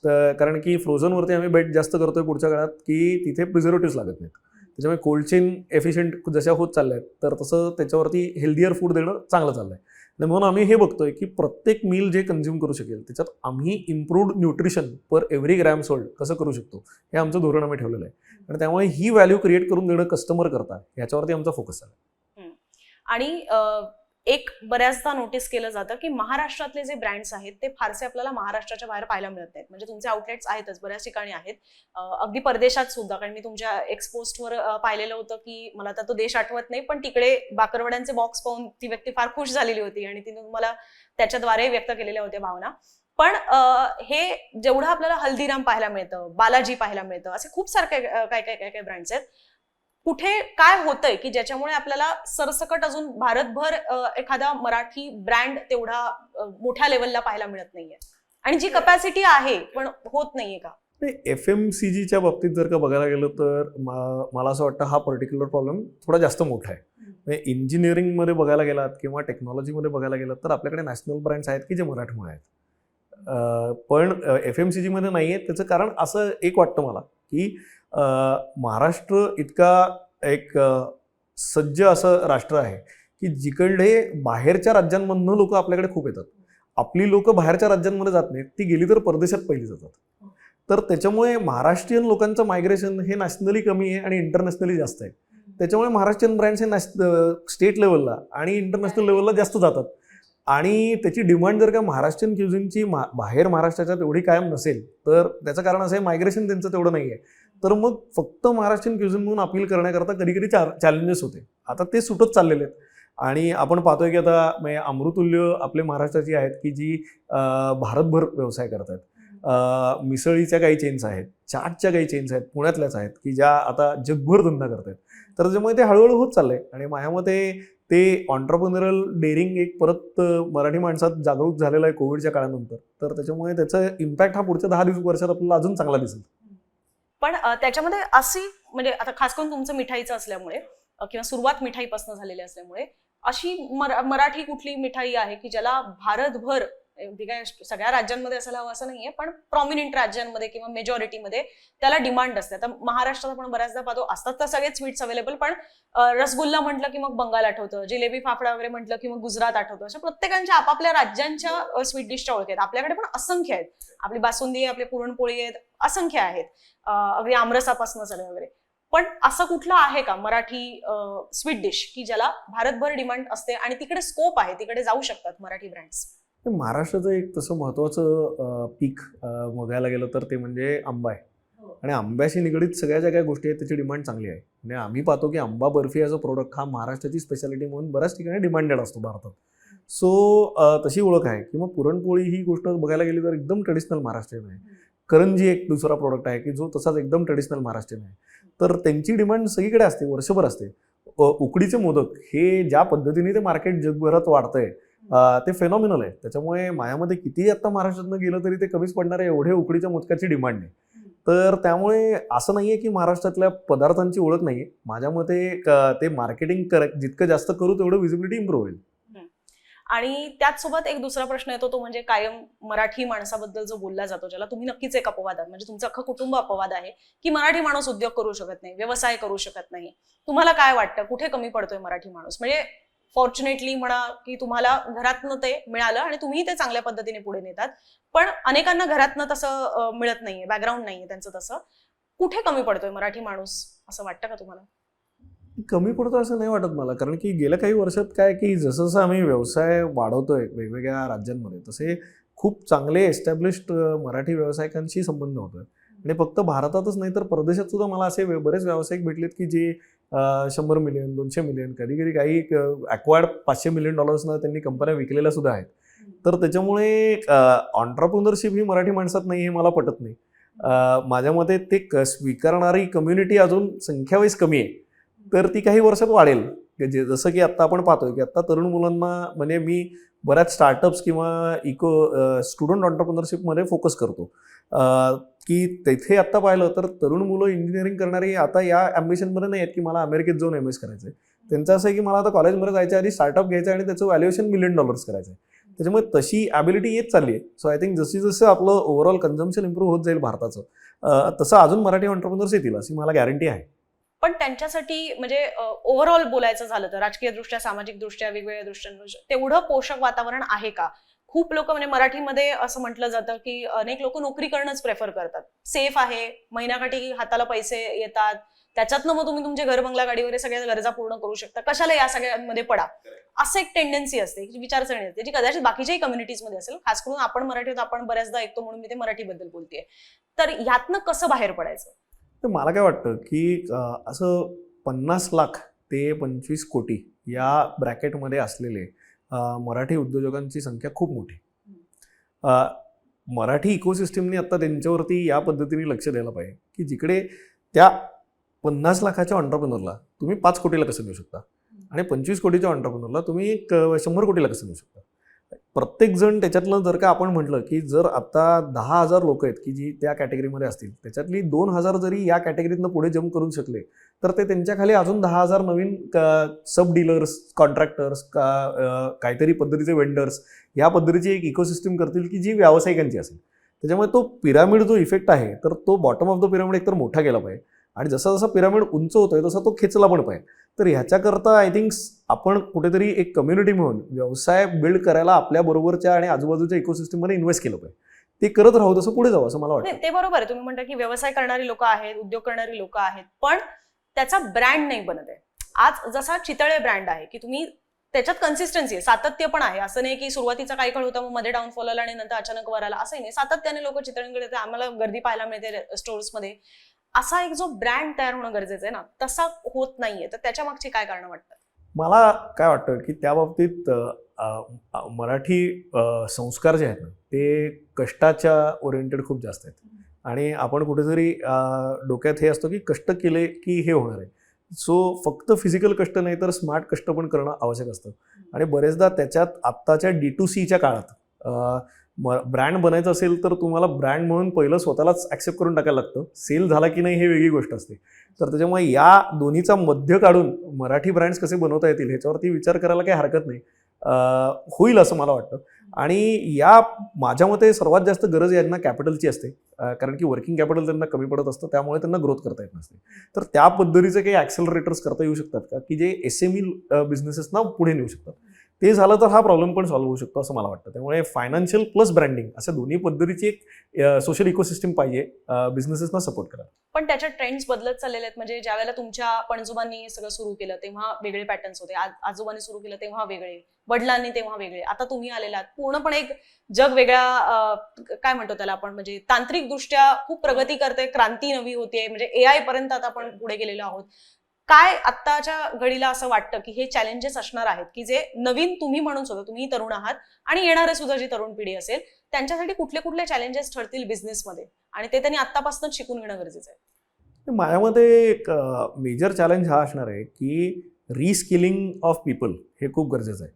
तर कारण की फ्रोझनवरती आम्ही बेट जास्त करतोय पुढच्या काळात की तिथे प्रिझर्वेटिव्स लागत नाहीत. त्याच्यामुळे कोल्ड चेन एफिशियंट जशा होत चालल्या आहेत तर तसं त्याच्यावरती हेल्दियर फूड देणं चांगलं चाललंय. आणि म्हणून आम्ही हे बघतोय की प्रत्येक मील जे कन्झ्युम करू शकेल त्याच्यात आम्ही इम्प्रूव्ड न्यूट्रिशन पर एव्हरी ग्रॅम सोल्ड कसं करू शकतो हे आमचं धोरण आम्ही ठेवलेलं आहे. आणि त्यामुळे ही व्हॅल्यू क्रिएट करून देणं कस्टमर करता याच्यावरती आमचा फोकस आहे. आणि एक बऱ्याचदा नोटीस केलं जातं की महाराष्ट्रातले जे ब्रँड्स आहेत ते फारसे आपल्याला महाराष्ट्राच्या बाहेर पाहायला मिळत नाहीत. म्हणजे तुमचे आउटलेट्स आहेतच, बऱ्याच ठिकाणी आहेत, अगदी परदेशात सुद्धा. कारण मी तुमच्या एक्सपोस्टवर पाहिलेलं होतं की मला आता तो देश आठवत नाही, पण तिकडे बाकरवड्यांचे बॉक्स पाहून ती व्यक्ती फार खुश झालेली होती आणि तिने तुम्हाला त्याच्याद्वारे व्यक्त केलेल्या होत्या भावना. पण हे जेवढं आपल्याला हल्दीराम पाहायला मिळतं, बालाजी पाहायला मिळतं, असे खूप सारखे काय ब्रँड्स आहेत. कुठे काय होतंय की ज्याच्यामुळे आपल्याला सरसकट अजून भारतभर एखादा मराठी ब्रँड तेवढा मोठ्या लेवलला पाहायला मिळत नाहीये आणि जी कपॅसिटी आहे पण होत नाहीये का? FMCGच्या बाबतीत जर का बघायला गेलं तर मला असं वाटतं हा पर्टिक्युलर प्रॉब्लेम थोडा जास्त मोठा आहे. म्हणजे इंजिनिअरिंगमध्ये बघायला गेलात किंवा टेक्नॉलॉजीमध्ये बघायला गेलात तर आपल्याकडे नॅशनल ब्रँड्स आहेत की जे मराठमोळे आहेत. पण FMCGमध्ये नाही आहेत. त्याचं कारण असं एक वाटतं मला की महाराष्ट्र इतका एक सज्ज असं राष्ट्र आहे की जिकडे बाहेरच्या राज्यांमधनं लोक आपल्याकडे खूप येतात. आपली लोक बाहेरच्या राज्यांमध्ये जात नाहीत, ती गेली तर परदेशात पहिली जातात. तर त्याच्यामुळे महाराष्ट्रीयन लोकांचं मायग्रेशन हे नॅशनली कमी आहे आणि इंटरनॅशनली जास्त आहे. त्याच्यामुळे महाराष्ट्रीयन ब्रँड्स हे स्टेट लेवलला आणि इंटरनॅशनल लेवलला जास्त जातात. आणि त्याची डिमांड जर का महाराष्ट्रीयन क्युझिनची बाहेर महाराष्ट्राच्या तेवढी कायम नसेल तर त्याचं कारण असं आहे मायग्रेशन त्यांचं तेवढं नाही आहे. तर मग फक्त महाराष्ट्रीयन क्युझिन म्हणून अपील करण्याकरता कधी कधी चॅलेंजेस होते. आता ते सुटत चाललेले आहेत. आणि आपण पाहतोय की आता अमृतुल्य आपले महाराष्ट्राची आहेत की जी भारतभर व्यवसाय करतात. मिसळीच्या काही चेन्स आहेत, चाटच्या काही चेन्स आहेत, पुण्यातल्याच आहेत की ज्या आता जगभर धंदा करतात. तर त्याच्यामुळे ते हळूहळू होत चाललंय. आणि माझ्यामते ते ऑन्टरप्रिनरल डेअरिंग एक परत मराठी माणसात जागरूक झालेला आहे कोविडच्या काळानंतर. तर त्याच्यामुळे त्याचा इम्पॅक्ट हा पुढच्या 10 वर्षात आपल्याला अजून चांगला दिसेल. पण त्याच्यामध्ये अशी म्हणजे आता खास करून तुमचं मिठाईचं असल्यामुळे किंवा सुरुवात मिठाईपासून झालेली असल्यामुळे अशी मराठी कुठली मिठाई आहे की ज्याला भारतभर काय सगळ्या राज्यांमध्ये असायला हवं असं नाहीये, पण प्रॉमिनंट राज्यांमध्ये किंवा मेजॉरिटीमध्ये त्याला डिमांड असते. आता महाराष्ट्रात आपण बऱ्याचदा पाहतो असतात तर सगळेच स्वीट्स अवेलेबल, पण रसगुल्ला म्हटलं की मग बंगाल आठवतं, जिलेबी फाफडा वगैरे म्हटलं की मग गुजरात आठवतं. अशा प्रत्येकांच्या आपापल्या राज्यांच्या स्वीट डिशच्या ओळख आहेत. आपल्याकडे पण असंख्य आहेत. आपली बासुंदी, आपली पुरणपोळी आहेत, असंख्य आहेत, अगदी आमरसापासून सगळे वगैरे. पण असं कुठलं आहे का मराठी स्वीट डिश की ज्याला भारतभर डिमांड असते आणि तिकडे स्कोप आहे, तिकडे जाऊ शकतात मराठी ब्रँड्स? महाराष्ट्राचं एक तसं महत्त्वाचं पीक बघायला गेलं तर ते म्हणजे आंबा आहे. आणि आंब्याशी निगडीत सगळ्या ज्या काही गोष्टी आहेत त्याची डिमांड चांगली आहे. म्हणजे आम्ही पाहतो की आंबा बर्फी ॲज अ प्रोडक्ट हा महाराष्ट्राची स्पेशालिटी म्हणून बऱ्याच ठिकाणी डिमांडेड असतो भारतात. सो तशी ओळख आहे. किंवा पुरणपोळी ही गोष्ट बघायला गेली तर एकदम ट्रेडिशनल महाराष्ट्रीयन आहे. करंजी एक दुसरा प्रोडक्ट आहे की जो तसाच एकदम ट्रेडिशनल महाराष्ट्रीयन आहे. तर त्यांची डिमांड सगळीकडे असते, वर्षभर असते. उकडीचे मोदक हे ज्या पद्धतीने ते मार्केट जगभरात वाढतंय ते फेनॉमिनल आहे. त्याच्यामुळे माझ्यामध्ये कितीही आता महाराष्ट्रातनं गेलं तरी ते कमीच पडणार आहे एवढे उकडीच्या मोदकाची डिमांड आहे. तर त्यामुळे असं नाहीये की महाराष्ट्रातल्या पदार्थांची ओळख नाहीये. माझ्या मते ते मार्केटिंग जितकं जास्त करू तेवढं विजिबिलिटी इम्प्रूव्ह होईल. आणि त्याचसोबत एक दुसरा प्रश्न येतो तो म्हणजे कायम मराठी माणसाबद्दल जो बोलला जातो, ज्याला तुम्ही नक्कीच एक अपवाद आहात, म्हणजे तुमचं अख्खं कुटुंब अपवाद आहे की मराठी माणूस उद्योग करू शकत नाही, व्यवसाय करू शकत नाही. तुम्हाला काय वाटतं कुठे कमी पडतोय मराठी माणूस? म्हणजे फॉर्च्युनेटली म्हणा की तुम्हाला घरातनं ते मिळालं आणि तुम्ही ते चांगल्या पद्धतीने पुढे नेतात, पण अनेकांना घरातनं तसं मिळत नाहीये, बॅकग्राऊंड नाहीये त्यांचं. तसं कुठे कमी पडतोय मराठी माणूस असं वाटतं का तुम्हाला? कमी पडतो असं नाही वाटत मला. कारण की गेल्या काही वर्षात काय की जसं जसं आम्ही व्यवसाय वाढवतोय वेगवेगळ्या राज्यांमध्ये तसे खूप चांगले एस्टॅब्लिश्ड मराठी व्यावसायिकांशी संबंध होतो. आणि फक्त भारतातच नाही तर परदेशात सुद्धा मला असे बरेच व्यावसायिक भेटलेत की जे 100 मिलियन 200 मिलियन कधी कधी काही ॲक्वायर्ड $500 मिलियन त्यांनी कंपन्या विकलेल्या सुद्धा आहेत. तर त्याच्यामुळे ऑन्ट्रप्रिनरशिप ही मराठी माणसात नाही हे मला पटत नाही. माझ्या मते ते स्वीकारणारी कम्युनिटी अजून संख्यावाईज कमी आहे, तर ती काही वर्षात वाढेल. जसं की आत्ता आपण पाहतोय की आत्ता तरुण मुलांना म्हणजे मी बऱ्याच स्टार्टअप्स किंवा स्टुडंट ऑन्टरप्रिनरशिपमध्ये फोकस करतो की तिथे आत्ता पाहिलं तर तरुण मुलं इंजिनिअरिंग करणारी आता या ॲम्बिशनमध्ये नाही आहेत की मला अमेरिकेत जाऊन MS करायचं आहे. त्यांचं असं आहे की मला आता कॉलेजमध्ये जायच्या आधी स्टार्टअप घ्यायचं आणि त्याचं व्हॅल्युएशन $1 मिलियन करायचं आहे. त्याच्यामुळे तशी ॲबिलिटी येत चालली आहे. सो आय थिंक जसं आपलं ओव्हरऑल कन्झम्पशन इम्प्रूव्ह होत जाईल भारताचं, तसं अजून मराठी ऑन्टरप्रिनर्स येतील अशी मला गॅरंटी आहे. पण त्यांच्यासाठी म्हणजे ओव्हरऑल बोलायचं झालं तर राजकीयदृष्ट्या, सामाजिकदृष्ट्या, वेगवेगळ्या दृष्ट्यांदृष्ट्या तेवढं पोषक वातावरण आहे का? खूप लोक म्हणजे मराठीमध्ये असं म्हटलं जातं की अनेक लोक नोकरी करणंच प्रेफर करतात. सेफ आहे, महिन्याकाठी हाताला पैसे येतात, त्याच्यातनं मग तुम्ही तुमचे घर बंगला गाडी वगैरे सगळ्या गरजा पूर्ण करू शकता, कशाला या सगळ्यांमध्ये पडा, असं एक टेंडन्सी असते, विचारसरणी असते जी कदाचित बाकीच्याही कम्युनिटीजमध्ये असेल. खास करून आपण मराठीत आपण बऱ्याचदा ऐकतो म्हणून मी ते मराठीबद्दल बोलतेय. तर ह्यातनं कसं बाहेर पडायचं? तर मला काय वाटतं की असं 50 लाख ते 25 कोटी या ब्रॅकेटमध्ये असलेले मराठी उद्योजकांची संख्या खूप मोठी. मराठी इकोसिस्टमने आता त्यांच्यावरती या पद्धतीने लक्ष द्यायला पाहिजे की जिकडे त्या 50 लाखाच्या ऑन्टरप्रिनरला तुम्ही 5 कोटीला कसं देऊ शकता आणि 25 कोटीच्या ऑन्टरप्रिनरला तुम्ही 100 कोटीला कसं देऊ शकता. प्रत्येक जण त्याच्यातलं जर का आपण म्हटलं की जर आता 10,000 लोक आहेत की जी त्या कॅटेगरीमध्ये असतील, त्याच्यातली 2,000 जरी या कॅटेगरीतनं पुढे जम्प करू शकले तर ते त्यांच्या खाली अजून 10,000 नवीन सब डीलर्स, कॉन्ट्रॅक्टर्स, काहीतरी पद्धतीचे वेंडर्स या पद्धतीची एक इकोसिस्टम करतील की जी व्यावसायिकांची असेल. त्याच्यामुळे तो पिरामिड जो इफेक्ट आहे तर तो बॉटम ऑफ द पिरामिड एकतर मोठा केला पाहिजे आणि जसा जसा पिरामिड उंच होतोय तसा तो खेचला पण पाहिजे. तर ह्याच्याकरता आय थिंक आपण कुठेतरी एक कम्युनिटी म्हणून व्यवसाय बिल्ड करायला आपल्याबरोबरच्या आणि आजूबाजूच्या इकोसिस्टममध्ये इन्व्हेस्ट केलं पाहिजे. ते करत राहू, तसं पुढे जाऊ असं मला वाटतं. ते बरोबर आहे. तुम्ही म्हणता की व्यवसाय करणारी लोक आहेत, उद्योग करणारी लोक आहेत, पण त्याचा ब्रँड नाही बनत आहे. आज जसा चितळे ब्रँड आहे की तुम्ही त्याच्यात कन्सिस्टन्सी आहे, सातत्य पण आहे. असं नाही की सुरुवातीचा काही काळ होता मग मध्ये डाऊनफॉल आला आणि नंतर अचानक वर आला, असंही नाही. सातत्याने लोक चितळेंकडे येतात, आम्हाला गर्दी पाहायला मिळते स्टोर्समध्ये. असा एक जो ब्रँड तयार होणं गरजेचं आहे ना, तसा होत नाहीये. तर त्याच्या मागची काय कारण वाटतं? मला काय वाटतं की त्या बाबतीत मराठी संस्कार जे आहेत ना ते कष्टाच्या ओरिएंटेड खूप जास्त आहेत आणि आपण कुठेतरी डोक्यात हे असतं की कष्ट केले की हे होणार आहे. सो फक्त फिजिकल कष्ट नाही तर स्मार्ट कष्ट पण करणं आवश्यक असतं. आणि बरेचदा त्याच्यात आत्ताच्या D2C काळात ब्रँड बनायचं असेल तर तुम्हाला ब्रँड म्हणून पहिलं स्वतःलाच ॲक्सेप्ट करून टाकायला लागतं. सेल झाला की नाही हे वेगळी गोष्ट असते. तर त्याच्यामुळे या दोन्हीचा मध्य काढून मराठी ब्रँड्स कसे बनवता येतील ह्याच्यावरती विचार करायला काही हरकत नाही, होईल असं मला वाटतं. आणि या माझ्या मते सर्वात जास्त गरज यांना कॅपिटलची असते, कारण की वर्किंग कॅपिटल त्यांना कमी पडत असतं, त्यामुळे त्यांना ग्रोथ करता येत नसते. तर त्या पद्धतीचे काही ॲक्सेलरेटर्स करता येऊ शकतात का की जे SME बिझनेसेसना पुढे नेऊ शकतात. ते झालं तर हा प्रॉब्लेम पण सॉल्व्ह होऊ शकतो असं मला वाटतं. त्यामुळे फायनान्शियल प्लस ब्रँडिंग अशा दोन्ही पद्धतीची एक सोशल इकोसिस्टम पाहिजे बिझनेसेसना सपोर्ट करायला. पण त्याच्या ट्रेंड्स बदलत चाललेले आहेत. म्हणजे ज्या वेळेला तुमच्या पणजोबांनी सगळं सुरू केलं तेव्हा वेगळे पॅटर्न्स होते, आजोबांनी सुरू केलं तेव्हा वेगळे, वडिलांनी तेव्हा वेगळे, आता तुम्ही आलेला आहात. पूर्णपणे एक जग वेगळ्या काय म्हणतो त्याला आपण, म्हणजे तांत्रिक दृष्ट्या खूप प्रगती करते, क्रांती नवी होते, म्हणजे AI पर्यंत आता आपण पुढे गेलेलो आहोत. काय आत्ताच्या घडीला असं वाटतं की हे चॅलेंजेस असणार आहेत की जे नवीन तुम्ही म्हणून सुद्धा, तुम्ही तरुण आहात आणि येणारे सुद्धा जी तरुण पिढी असेल त्यांच्यासाठी कुठले कुठले चॅलेंजेस ठरतील बिझनेसमध्ये आणि ते त्यांनी आत्तापासूनच शिकून घेणं गरजेचं आहे? माझ्या मते एक मेजर चॅलेंज हा असणार आहे की रिस्किलिंग ऑफ पीपल हे खूप गरजेचं आहे.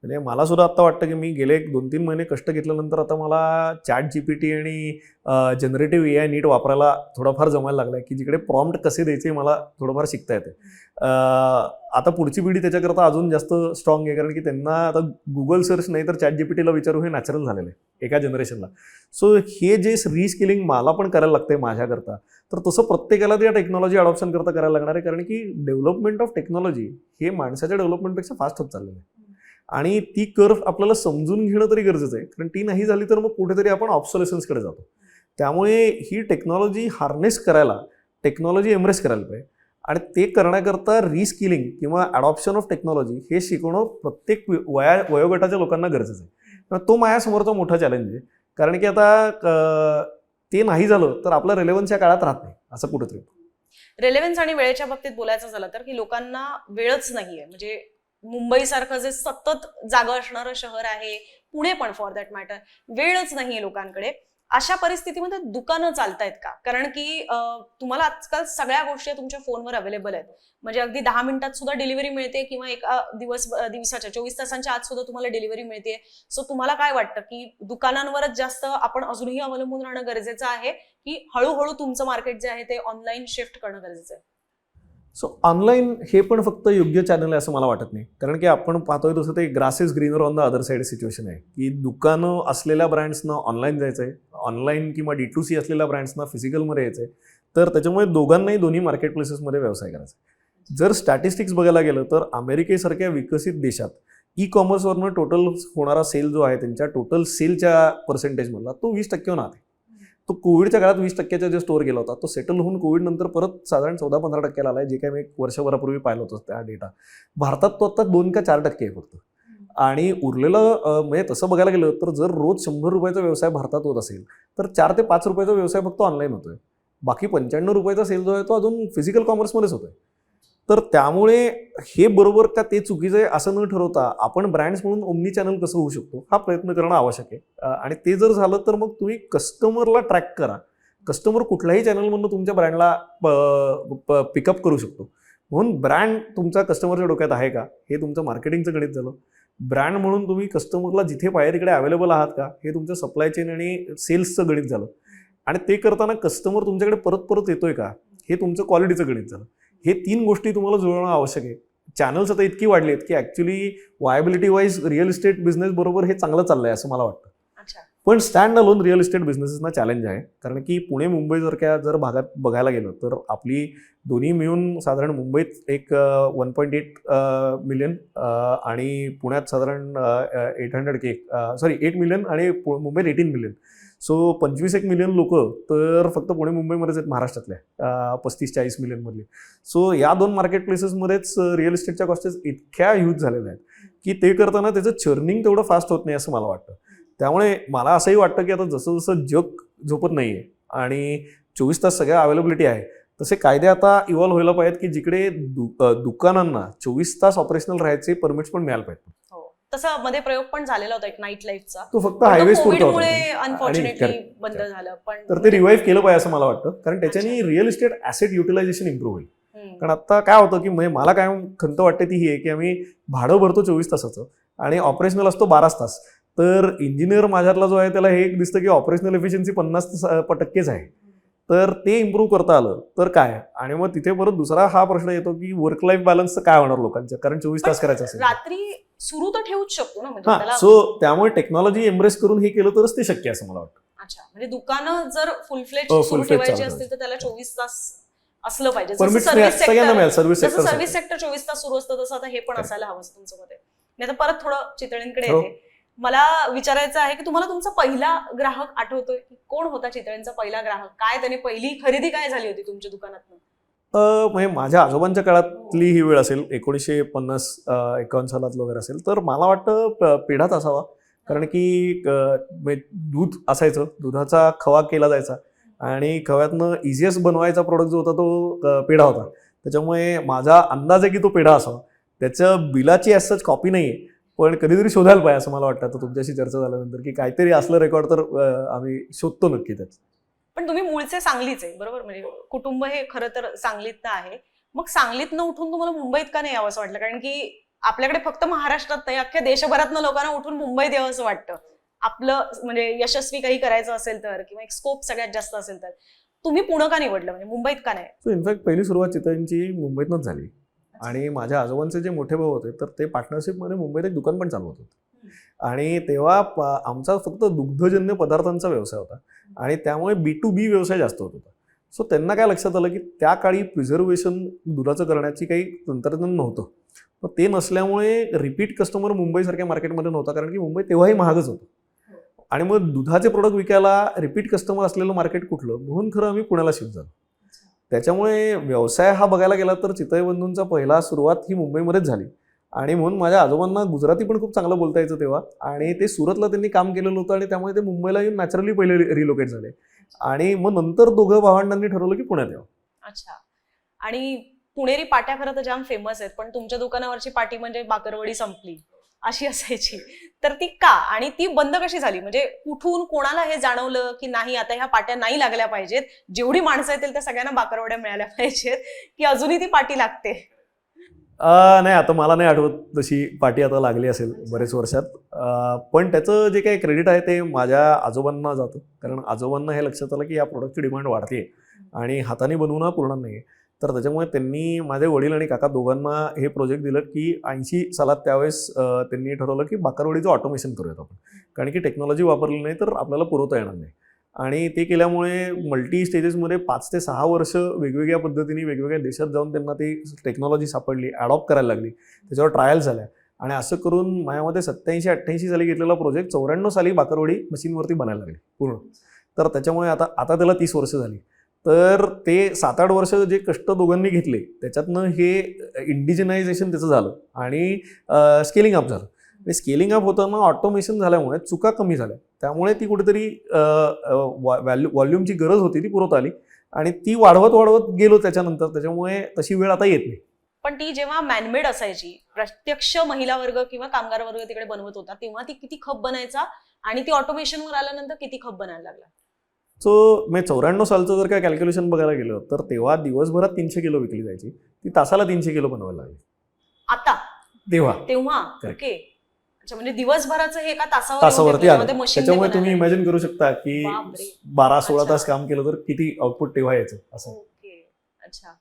म्हणजे मला सुद्धा आता वाटतं की मी गेले 2-3 महिने कष्ट घेतल्यानंतर आता मला ChatGPT आणि जनरेटिव्ह AI नीट वापरायला थोडाफार जमायला लागला आहे की जिकडे प्रॉम्प्ट कसे द्यायचे मला थोडंफार शिकता येते. आता पुढची पिढी त्याच्याकरता अजून जास्त स्ट्रॉंग आहे, कारण की त्यांना आता गुगल सर्च नाही तर ChatGPTला विचारू हे नॅचरल झालेलं आहे एका जनरेशनला. सो हे जे रिस्किलिंग मला पण करायला लागतंय माझ्याकरता, तर तसं प्रत्येकाला त्या टेक्नॉलॉजी अडॉप्शन करता करायला लागणार आहे, कारण की डेव्हलपमेंट ऑफ टेक्नॉलॉजी हे माणसाच्या डेव्हलपमेंटपेक्षा फास्ट होत चाललेलं आहे. आणि ती कर्व आपल्याला समजून घेणं तरी गरजेचं आहे, कारण ती नाही झाली तर मग कुठेतरी आपण ऑब्सोलेसन्सकडे जातो. त्यामुळे ही टेक्नॉलॉजी हार्नेस करायला, टेक्नॉलॉजी एम्ब्रेस करायला पाहिजे आणि ते करण्याकरता रिस्किलिंग किंवा अडॉप्शन ऑफ टेक्नॉलॉजी हे शिकवणं प्रत्येक वयोगटाच्या लोकांना गरजेचं आहे. तो माझ्यासमोरचा मोठा चॅलेंज आहे. कारण की आता ते नाही झालं तर आपलं रेलेव्हन्स या काळात राहत नाही असं कुठेतरी. रेलेव्हन्स आणि वेळेच्या बाबतीत बोलायचं झालं तर की लोकांना वेळच नाहीये. म्हणजे मुंबई सारखं जे सतत जागा असणारं शहर आहे, पुणे पण फॉर दॅट मॅटर, वेळच नाहीये लोकांकडे. अशा परिस्थितीमध्ये दुकानं चालतायत का? कारण की तुम्हाला आजकाल सगळ्या गोष्टी तुमच्या फोनवर अवेलेबल आहेत. म्हणजे अगदी 10 मिनिटात सुद्धा डिलिव्हरी मिळते किंवा एका दिवसाच्या 24 तासांच्या आत सुद्धा तुम्हाला डिलिव्हरी मिळते. सो तुम्हाला काय वाटतं की दुकानांवरच जास्त आपण अजूनही अवलंबून राहणं गरजेचं आहे की हळूहळू तुमचं मार्केट जे आहे ते ऑनलाईन शिफ्ट करणं गरजेचं आहे? सो ऑनलाईन हे पण फक्त योग्य चॅनल आहे असं मला वाटत नाही. कारण की आपण पाहतोय तसं ते grass is greener on the other side situation आहे की दुकानं असलेल्या ब्रँड्सना ऑनलाईन जायचं आहे, ऑनलाईन किंवा D2C असलेल्या ब्रँड्सना फिजिकलमध्ये यायचं आहे. तर त्याच्यामुळे दोघांनाही दोन्ही मार्केट प्लेसेसमध्ये व्यवसाय करायचा आहे. जर स्टॅटिस्टिक्स बघायला गेलं तर अमेरिकेसारख्या विकसित देशात ई कॉमर्सवरनं टोटल होणारा सेल जो आहे त्यांच्या टोटल सेलच्या पर्सेंटेजमधला तो 20% आला. तो कोविडच्या काळात 20% जे स्टोअर गेला होता तो सेटल होऊन कोविड नंतर परत साधारण 14-15% आलाय, जे काही मी एक वर्षभरापूर्वी पाहिलं होतं त्या डेटा. भारतात तो आता 2 का 4% आहे फक्त. आणि उरलेलं म्हणजे तसं बघायला गेलं तर जर रोज 100 रुपयाचा व्यवसाय भारतात होत असेल तर 4 ते 5 रुपयाचा व्यवसाय फक्त ऑनलाईन होतोय. बाकी 95 रुपयाचा सेल जो आहे तो अजून फिजिकल कॉमर्समध्येच होतोय. तर त्यामुळे हे बरोबर का ते चुकीचं आहे असं न ठरवता आपण ब्रँड्स म्हणून ओमनी चॅनल कसं होऊ शकतो हा प्रयत्न करणं आवश्यक आहे. आणि ते जर झालं तर मग तुम्ही कस्टमरला ट्रॅक करा. कस्टमर कुठल्याही चॅनलमधून तुमच्या ब्रँडला पिकअप करू शकतो. म्हणून ब्रँड तुमचा कस्टमरच्या डोक्यात आहे का हे तुमचं मार्केटिंगचं गणित झालं. ब्रँड म्हणून तुम्ही कस्टमरला जिथे पाहिजे तिकडे अवेलेबल आहात का हे तुमचं सप्लाय चेन आणि सेल्सचं गणित झालं. आणि ते करताना कस्टमर तुमच्याकडे परत परत येतोय का हे तुमचं क्वालिटीचं गणित झालं. हे 3 गोष्टी तुम्हाला जुळवणं आवश्यक आहे. चॅनल्स आता इतकी वाढली आहेत की actually viability wise real estate business बरोबर हे चांगलं चाललंय असं मला वाटतं. पण स्टँड अलोन रिअल इस्टेट बिझनेसेसना चॅलेंज आहे. कारण की पुणे मुंबईसारख्या जर भागात बघायला गेलं तर आपली दोन्ही मिळून साधारण मुंबईत एक 1.8 मिलियन आणि पुण्यात साधारण 8 मिलियन आणि मुंबईत 18 मिलियन. सो 25 मिलियन लोक तर फक्त पुणे मुंबईमध्येच आहेत महाराष्ट्रातल्या 35-40 मिलियनमधले. सो या 2 मार्केट प्लेसेसमध्येच रिअल इस्टेटच्या कॉस्टेस इतक्या ह्यूज झालेल्या आहेत की ते करताना त्याचं चर्निंग तेवढं फास्ट होत नाही असं मला वाटतं. त्यामुळे मला असंही वाटतं की आता जसं जसं जग झोपत नाही आहे आणि 24 तास सगळ्या अवेलेबिलिटी आहे तसे कायदे आता इव्हॉल्व्ह व्हायला पाहिजेत की जिकडे दुकानांना 24 तास ऑपरेशनल राहायचे परमिट्स पण मिळायला पाहिजेत. तसा मध्ये प्रयोग पण झालेला होता एक नाईट लाईफचा, तो फक्त हायवेज कोविडमुळे अनफॉर्च्युनेटली बंद झालं. पण तर ते रिवाईव्ह केलं पाहिजे असं मला वाटतं. कारण त्याच्याने real estate asset utilisation improve होईल. कारण आता काय होतं की मला काय खंत वाटते ती ही आहे की आम्ही भाडं भरतो 24 तासाचं आणि ऑपरेशनल असतो 12 तास. तर इंजिनियर माझ्यातला जो आहे त्याला हे एक दिसतं की ऑपरेशनल एफिशियन्सी 50% आहे. तर ते इम्प्रूव्ह करता आलं तर काय. आणि मग तिथे परत दुसरा हा प्रश्न येतो की वर्क लाईफ बॅलन्सचं काय होणार लोकांच्या, कारण 24 तास करायचं असेल रात्री सुरू तर ठेवूच शकतो ना. म्हणजे सो त्यामुळे टेक्नॉलॉजी एम्ब्रेस करून हे केलं तरच ते शक्य असं मला वाटतं. अच्छा, म्हणजे दुकानं जर फुल फ्लेज सुरू ठेवायची असतील तर त्याला 24 तास असलं पाहिजे. सर्व्हिस सेक्टर 24 तास सुरू असतं तसं आता हे पण असायला हवं तुमचं मध्ये. नाही तर परत थोडं चितळींकडे येते. मला विचारायचं आहे की तुम्हाला तुमचा पहिला ग्राहक आठवतोय की कोण होता? चितळींचा पहिला ग्राहक काय, त्याने पहिली खरेदी काय झाली होती तुमच्या दुकानातून? म्हणजे माझ्या आजोबांच्या काळातली ही वेळ असेल, 1950-51 सालातलं वगैरे असेल. तर मला वाटतं पेढाच असावा. कारण की दूध असायचं, दुधाचा खवा केला जायचा आणि खव्यातनं इझिएस्ट बनवायचा प्रोडक्ट जो होता तो पेढा होता. त्याच्यामुळे माझा अंदाज आहे की तो पेढा असावा. त्याच्या बिलाची ॲज सच कॉपी नाही आहे, पण कधीतरी शोधायला पाहिजे असं मला वाटतं. आता तुमच्याशी चर्चा झाल्यानंतर की काहीतरी असलं रेकॉर्ड तर आम्ही शोधतो नक्की त्याचं. पण तुम्ही मूळचे सांगलीच आहे बरोबर, म्हणजे कुटुंब हे खरं तर सांगलीतनं आहे. मग सांगलीतनं उठून तुम्हाला मुंबईत का नाही यावं असं वाटलं? कारण की आपल्याकडे फक्त महाराष्ट्रात नाही, अख्ख्या देशभरातनं लोकांना उठून मुंबईत यावं असं वाटतं. आपलं म्हणजे यशस्वी काही करायचं असेल तर किंवा एक स्कोप सगळ्यात जास्त असेल तर तुम्ही पुणे का निवडलं, म्हणजे मुंबईत का नाही? सो इनफॅक्ट पहिली सुरुवात चितळींची मुंबईतनंच झाली. आणि माझ्या आजोबांचे जे मोठे भाऊ होते तर ते पार्टनरशिपमध्ये मुंबईत एक दुकान पण चालवत होते. आणि तेव्हा आमचा फक्त दुग्धजन्य पदार्थांचा व्यवसाय होता आणि त्यामुळे B2B व्यवसाय जास्त होत होता. सो त्यांना काय लक्षात आलं की त्या काळी प्रिझर्वेशन दुधाचं करण्याची काही तंत्रज्ञान नव्हतं. मग ते नसल्यामुळे रिपीट कस्टमर मुंबईसारख्या मार्केटमध्ये नव्हता, कारण की मुंबई तेव्हाही महागच होतं. आणि मग दुधाचे प्रोडक्ट विकायला रिपीट कस्टमर असलेलं मार्केट कुठलं, म्हणून खरं आम्ही पुण्याला शिफ्ट झालो. त्याच्यामुळे व्यवसाय हा बघायला गेला तर चितळी बंधूंचा पहिला सुरुवात ही मुंबईमध्येच झाली. आणि म्हणून माझ्या आजोबांना गुजराती पण खूप चांगलं बोलता यायचं तेव्हा, आणि ते सुरतला त्यांनी काम केलेलं होतं आणि त्यामुळे ते मुंबईला येऊन नॅचरली पहिले रिलोकेट झाले. आणि मग नंतर दोघं भावंडांनी ठरवलं की पुण्यात यावं. अच्छा. आणि पुणेरी पाट्या खरं तर जाम फेमस आहेत, पण तुमच्या दुकानावरची पाटी म्हणजे बाकरवडी संपली अशी असायची. तर ती का आणि ती बंद कशी झाली? म्हणजे कुठून कोणाला हे जाणवलं की नाही आता ह्या पाट्या नाही लागल्या पाहिजेत, जेवढी माणसं येतील त्या सगळ्यांना बाकरवड्या मिळाल्या पाहिजेत, की अजूनही ती पाटी लागते? नाही, आता मला नाही आठवत तशी पाटी आता लागली असेल बरेच वर्षात. पण त्याचं जे काही क्रेडिट आहे ते माझ्या आजोबांना जातं, कारण आजोबांना हे लक्षात आलं की या प्रोडक्टची डिमांड वाढते आणि हाताने बनवून हा पूर्ण नाही आहे. तर त्याच्यामुळे त्यांनी माझे वडील आणि काका दोघांना हे प्रोजेक्ट दिलं की 80 सालात त्यावेळेस त्यांनी ठरवलं की बाकरवडीचं ऑटोमेशन करूयात आपण, कारण की टेक्नॉलॉजी वापरली नाही तर आपल्याला पुरवता येणार नाही. आणि ते केल्यामुळे मल्टी स्टेजेसमध्ये 5 ते 6 वर्ष वेगवेगळ्या पद्धतीने वेगवेगळ्या देशात जाऊन त्यांना ती टेक्नॉलॉजी सापडली, ॲडॉप्ट करायला लागली, त्याच्यावर ट्रायल झाल्या. आणि असं करून माझ्यामध्ये 87-88 साली घेतलेला प्रोजेक्ट 94 साली बाकरवडी मशीनवरती बनायला लागली पूर्ण. तर त्याच्यामुळे आता त्याला 30 वर्ष झाली. तर ते 7-8 वर्ष जे कष्ट दोघांनी घेतले त्याच्यातनं हे इंडिजिनायझेशन त्याचं झालं आणि स्केलिंग अप झालं. आणि स्केलिंग अप होताना ऑटोमेशन झाल्यामुळे चुका कमी झाल्या, त्यामुळे ती कुठेतरी व्हॉल्यूमची गरज होती ती पुरवता आली आणि ती वाढवत गेलो त्याच्यानंतर. त्याच्यामुळे तशी वेळ आता येत नाही. पण ती जेव्हा मॅनमेड असायची, प्रत्यक्ष महिला वर्ग किंवा कामगार वर्ग तिकडे बनवत होता, तेव्हा ती किती खप बनायचा आणि ती ऑटोमेशनवर आल्यानंतर किती खप बनायला लागला? सो मी 94 सालचं जर काय कॅल्क्युलेशन बघायला गेलं तर तेव्हा दिवसभरात 300 किलो विकली जायची, ती तासाला 300 किलो बनवायला लागली आता तेव्हा. ओके. अच्छा, म्हणजे दिवसभराचं हे एका तासावरती आलं. मशीन. त्याच्यामुळे तुम्ही इमॅजिन करू शकता की बापरे. 12-16 अच्छा. तास काम केलं तर किती आउटपुट तेव्हा यायचं असं. ओके. अच्छा.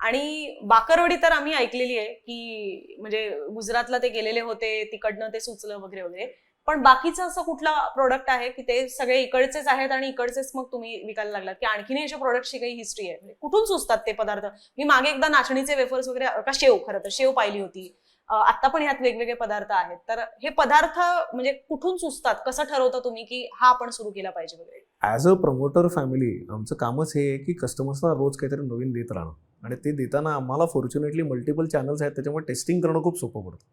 आणि बाकरवडी तर आम्ही ऐकलेली आहे की म्हणजे गुजरातला ते गेलेले होते, तिकडनं ते सुचलं वगैरे वगैरे, पण बाकीचं असं कुठला प्रोडक्ट आहे की ते सगळे इकडचेच आहेत आणि इकडचेच मग तुम्ही विकायला लागलात, की आणखीन अशा प्रोडक्टची काही हिस्ट्री आहे? म्हणजे कुठून सुचतात ते पदार्थ? मी मागे एकदा नाचणीचे वेफर्स वगैरे का शेव, खरं तर शेव पाहिली होती. आता पण ह्यात वेगवेगळे पदार्थ आहेत. तर हे पदार्थ म्हणजे कुठून सुचतात? कसं ठरवता तुम्ही की हा आपण सुरू केला पाहिजे वगैरे? ॲज अ प्रमोटर फॅमिली आमचं कामच हे आहे की कस्टमर्सना रोज काहीतरी नवीन देत राहणं, आणि ते देताना आम्हाला फॉर्च्युनेटली मल्टिपल चॅनल्स आहेत, त्याच्यामुळे टेस्टिंग करणं खूप सोपं पडतं.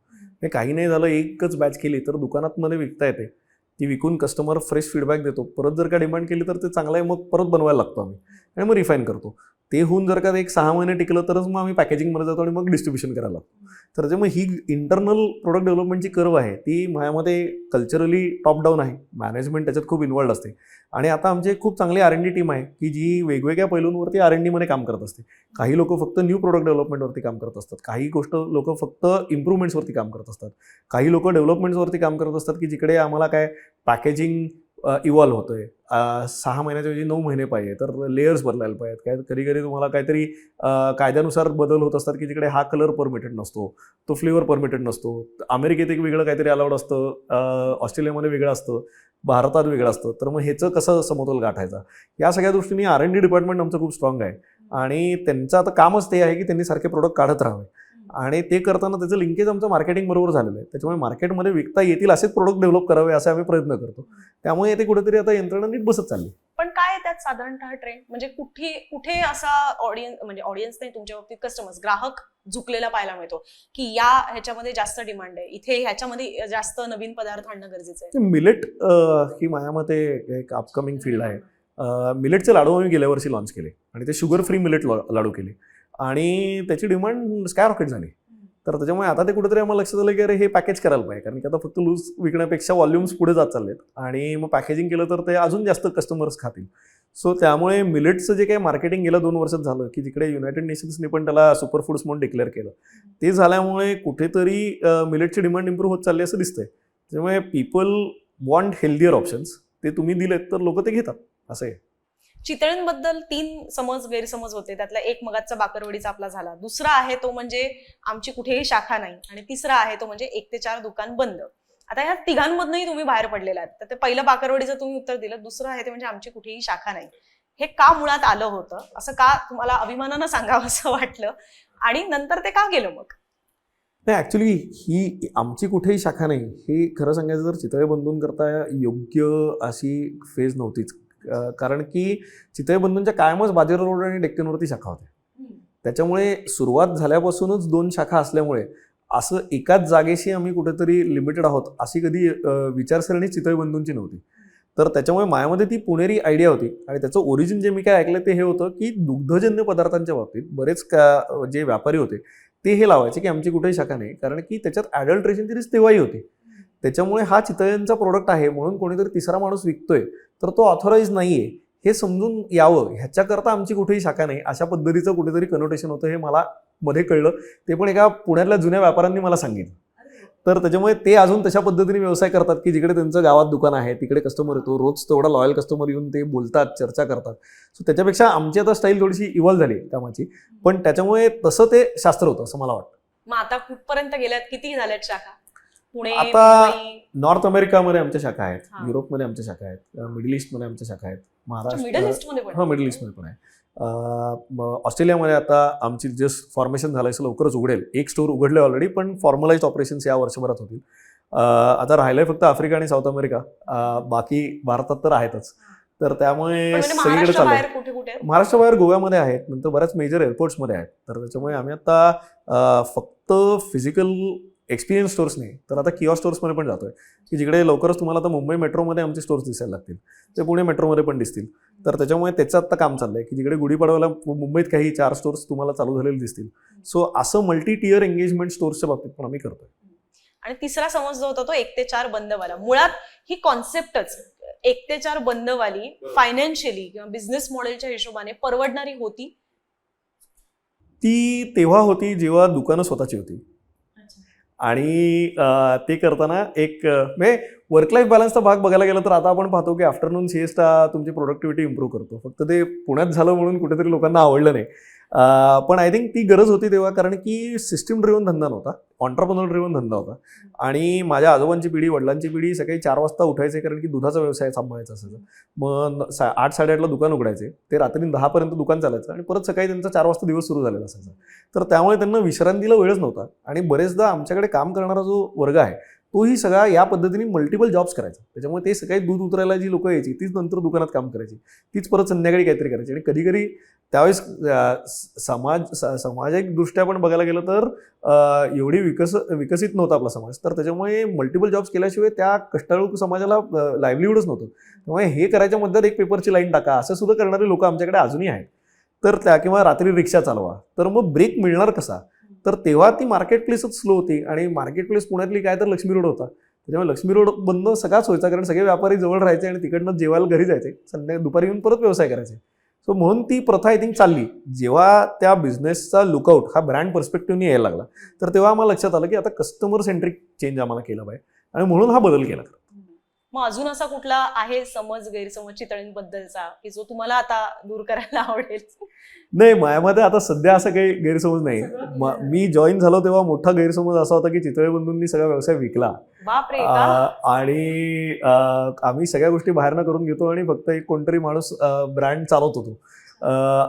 हे काही नाही झालं एकच बॅच केली तर दुकानात मध्ये विकता येते, ती विकून कस्टमर फ्रेश फीडबॅक देतो, परत जर का डिमांड केली तर ते चांगलं आहे मग परत बनवायला लागतो आम्ही आणि मग रिफाईन करतो. ते होऊन जर का एक 6 महिने टिकलं तरच मग आम्ही पॅकेजिंगमध्ये जातो आणि मग डिस्ट्रीब्युशन करायला लागतो. तर त्याच्यामुळे ही इंटरनल प्रोडक्ट डेव्हलपमेंटची कर्व आहे ती माझ्यामध्ये कल्चरली टॉप डाऊन आहे. मॅनेजमेंट त्याच्यात खूप इन्व्हॉल्ड असते आणि आता आमची खूप चांगली R&D टीम आहे की जी वेगवेगळ्या पैलूंवरती R&D मध्ये काम करत असते. काही लोक फक्त न्यू प्रोडक्ट डेव्हलपमेंटवरती काम करत असतात, काही लोक फक्त इम्प्रूव्हमेंट्सवरती काम करत असतात, काही लोक डेव्हलपमेंट्सवरती काम करत असतात की जिकडे आम्हाला काय पॅकेजिंग इव्हॉल्व होतोय, 6 महिन्याच्या ऐवजी 9 महिने पाहिजे तर लेयर्स बदलायला पाहिजेत, काय कधी कधी तुम्हाला काहीतरी कायद्यानुसार बदल होत असतात की जिकडे हा कलर परमिटेड नसतो, तो फ्लेवर परमिटेड नसतो. अमेरिकेत एक वेगळं काहीतरी अलाउड असतं, ऑस्ट्रेलियामध्ये वेगळं असतं, भारतात वेगळं असतं. तर मग ह्याचं कसं समतोल गाठायचा, या सगळ्या दृष्टीने R&D डिपार्टमेंट आमचं खूप स्ट्रॉंग आहे आणि त्यांचं आता कामच ते आहे की त्यांनी सारखे प्रोडक्ट काढत राहावे आणि ते करताना त्याचं लिंकेज आमचं मार्केटिंग बरोबर झालेलं आहे. त्याच्यामुळे मार्केटमध्ये विकता येतील असेच प्रोडक्ट डेव्हलप करावे असे आम्ही प्रयत्न करतो. त्यामुळे ते कुठेतरी आता यंत्रणा नीट बसत चालली. पण काय त्यात साधारणतः ट्रेंड म्हणजे कुठे असा ऑडियन्स नाही, तुमच्या बाबतीत कस्टमर्स, ग्राहक झुकलेला पाहायला मिळतो की या ह्याच्यामध्ये जास्त डिमांड आहे, इथे ह्याच्यामध्ये जास्त नवीन पदार्थ आणणं गरजेचं आहे? मिलेट ही माझ्या मते एक अपकमिंग फील्ड आहे. मिलेटचे लाडू आम्ही गेल्या वर्षी लॉन्च केले आणि ते शुगर फ्री मिलेट लाडू केले आणि त्याची डिमांड स्काय रॉकेट झाली. तर त्याच्यामुळे आता ते कुठेतरी आम्हाला लक्षात आलं की अरे हे पॅकेज करायला पाहिजे, कारण की आता फक्त लूज विकण्यापेक्षा व्हॉल्यूम्स पुढे जात चाललेत आणि मग पॅकेजिंग केलं तर ते अजून जास्त कस्टमर्स खातील. सो त्यामुळे मिलेटचं जे काही मार्केटिंग गेलं 2 वर्षात झालं की जिकडे युनायटेड नेशन्सने पण त्याला सुपर फूड्स म्हणून डिक्लेअर केलं, ते झाल्यामुळे कुठेतरी मिलेटची डिमांड इम्प्रूव्ह होत चालली असं दिसतंय. त्यामुळे पीपल वॉन्ट हेल्दियर ऑप्शन्स, ते तुम्ही दिलेत तर लोक ते घेतात असं आहे. चितळ्यांबद्दल 3 गैरसमज होते, त्यातला एक मगाचा बाकरवडीचा आपला झाला, दुसरा आहे तो म्हणजे आमची कुठेही शाखा नाही आणि तिसरा आहे तो म्हणजे 1 ते 4 दुकान बंद. आता ह्या तिघांमधनंही तुम्ही बाहेर पडलेला आहात. तर ते पहिलं बाकरवडीचं तुम्ही उत्तर दिलं, दुसरं आहे ते म्हणजे आमची कुठेही शाखा नाही. हे का मुळात आलं होतं, असं का तुम्हाला अभिमानानं सांगावं असं वाटलं आणि नंतर ते का गेलं मग? नाही, ॲक्च्युली ही आमची कुठेही शाखा नाही हे खरं सांगायचं तर चितळे बंधूंकरता योग्य अशी फेज नव्हतीच. कारण की चितळे बंधूंच्या कायमच बाजीराव रोड आणि डेक्कनवरती शाखा होत्या. त्याच्यामुळे सुरुवात झाल्यापासूनच 2 शाखा असल्यामुळे असं एकाच जागेशी आम्ही कुठेतरी लिमिटेड आहोत अशी कधी विचारसरणी चितळे बंधूंची नव्हती. तर त्याच्यामुळे माझ्यामध्ये ती पुणेरी आयडिया होती आणि त्याचं ओरिजिन जे मी काय ऐकलं ते हे होतं की दुग्धजन्य पदार्थांच्या बाबतीत बरेच जे व्यापारी होते ते हे लावायचे की आमची कुठेही शाखा नाही, कारण की त्याच्यात ॲडल्ट्रेशनची रिस्क तेव्हाही होती. त्याच्यामुळे हा चितळेंचा प्रोडक्ट आहे म्हणून कोणीतरी तिसरा माणूस विकतोय तर तो ऑथॉराईज नाहीये हे समजून यावं ह्याच्याकरता आमची कुठेही शाखा नाही, अशा पद्धतीचं कुठेतरी कनोटेशन होतं हे मला मध्ये कळलं. ते पण एका पुण्यातल्या जुन्या व्यापाऱ्यांनी मला सांगितलं. तर त्याच्यामुळे ते अजून तशा पद्धतीने व्यवसाय करतात की जिकडे त्यांचं गावात दुकान आहे तिकडे कस्टमर येतो, रोज तेवढा लॉयल कस्टमर येऊन ते बोलतात, चर्चा करतात. सो त्याच्यापेक्षा आमची आता स्टाईल थोडीशी इव्हॉल्व झाली कामाची, पण त्याच्यामुळे तसं ते शास्त्र होतं असं मला वाटतं. मग आता कुठपर्यंत गेल्यात, किती झाल्यात शाखा? पुणे, आता मुंबई? नॉर्थ अमेरिकामध्ये आमच्या शाखा आहेत, हा. युरोपमध्ये आमच्या शाखा आहेत, मिडल ईस्टमध्ये आमच्या शाखा आहेत, मिडल ईस्ट मध्ये पण? हां मिडल ईस्टमध्ये पण आहे. ऑस्ट्रेलियामध्ये आता आमची जस्ट फॉर्मेशन झालं आहे, लवकरच उघडेल. एक स्टोर उघडले ऑलरेडी, पण फॉर्मलाइज ऑपरेशन्स या वर्षभरात होतील. आता राहिलंय फक्त आफ्रिका आणि साऊथ अमेरिका, बाकी भारतात तर आहेतच. तर त्यामुळे म्हणजे सगळीकडे महाराष्ट्राबाहेर चाललंय. कुठे कुठे? महाराष्ट्राबाहेर गोव्यामध्ये आहेत, नंतर बऱ्याच मेजर एअरपोर्ट्समध्ये आहेत. तर त्याच्यामुळे आम्ही आता फक्त फिजिकल एक्सपिरियन्स स्टोर्स नाही तर आता किऑस्क स्टोर्समध्ये पण जातोय की जिकडे लवकरच तुम्हाला आता मुंबई मेट्रोमध्ये आमचे स्टोर्स दिसायला लागतील, ते पुणे मेट्रोमध्ये पण दिसतील. तर त्याच्यामुळे त्याचं आता काम चाललंय की जिकडे गुढीपाडव्याला मुंबईत काही 4 स्टोर्स तुम्हाला चालू झालेले दिसतील. सो असं मल्टी टियर एंगेजमेंट स्टोर्सच्या बाबतीत पण आम्ही करतोय. आणि तिसरा समज जो होता तो 1 ते 4 बंदवाला. मुळात ही कॉन्सेप्टच 1 ते 4 बंदवाली फायनान्शियली किंवा बिझनेस मॉडेलच्या हिशोबाने परवडणारी होती? ती तेव्हा होती जेव्हा दुकानं स्वतःची होती. आणि ते करताना एक म्हणजे वर्क लाईफ बॅलन्सचा भाग बघायला गेला तर आता आपण पाहतो की आफ्टरनून सिएस्टा तुमची प्रोडक्टिव्हिटी इम्प्रूव्ह करतो. फक्त ते पुण्यात झालं म्हणून कुठेतरी लोकांना आवडलं नाही. पण आय थिंक ती गरज होती तेव्हा, कारण की सिस्टीम ड्रिव्हन धंदा नव्हता, ऑन्टरप्रेन्योर ड्रिव्हन धंदा होता. आणि माझ्या आजोबांची पिढी, वडिलांची पिढी सकाळी 4 वाजता उठायचे कारण की दुधाचा व्यवसाय सांभाळायचा असायचा. मग 8-8:30ला दुकान उघडायचे, ते रात्री 10पर्यंत दुकान चालायचं आणि परत सकाळी त्यांचा 4 वाजता दिवस सुरू झालेला असायचा. तर त्यामुळे त्यांना विश्रांतीला वेळच नव्हता. आणि बरेचदा आमच्याकडे काम करणारा जो वर्ग आहे तोही सगळा या पद्धतीने मल्टिपल जॉब्स करायचा. त्याच्यामुळे ते सकाळी दूध उतरायला जी लोकं यायची तीच नंतर दुकानात काम करायची, तीच परत संध्याकाळी काहीतरी करायची. आणि कधी कधी त्यावेळेस सामाजिकदृष्ट्या पण बघायला गेलं तर एवढी विकसित नव्हता आपला समाज. तर त्याच्यामुळे मल्टिपल जॉब्स केल्याशिवाय त्या कष्टाळू समाजाला लाईव्हलीहूडच नव्हतं. त्यामुळे हे करायच्या मध्यात एक पेपरची लाईन टाका असं सुद्धा करणारे लोक आमच्याकडे अजूनही आहेत. तर त्या किंवा रात्री रिक्षा चालवा, तर मग ब्रेक मिळणार कसा? तर तेव्हा ती मार्केट प्लेसच स्लो होती आणि मार्केट प्लेस पुण्यातली काय तर लक्ष्मी रोड होता. त्याच्यामुळे लक्ष्मी रोड बंद सगळाच व्हायचा, कारण सगळे व्यापारी जवळ राहायचे आणि तिकडनं जेवायला घरी जायचे, दुपारी येऊन परत व्यवसाय करायचे. सो म्हणून ती प्रथा आय थिंक चालली. जेव्हा त्या बिझनेसचा लुकआउट हा ब्रँड पर्स्पेक्टिव्हने यायला लागला तर तेव्हा आम्हाला लक्षात आलं की आता कस्टमर सेंट्रिक चेंज आम्हाला केला पाहिजे आणि म्हणून हा बदल केला. मग अजून असा कुठला आहे समज, गैरसमज चितळेंबद्दलचा की जो तुम्हाला आता दूर करायला आवडेल? नाही, माझ्यामध्ये आता सध्या असं काही गैरसमज नाही. मी जॉईन झालो तेव्हा मोठा गैरसमज असा होता की चितळे बंधूंनी सगळा व्यवसाय विकला बापरे, आणि आम्ही सगळ्या गोष्टी बाहेरनं करून घेतो आणि फक्त एक कोणतरी माणूस ब्रँड चालवत होतो,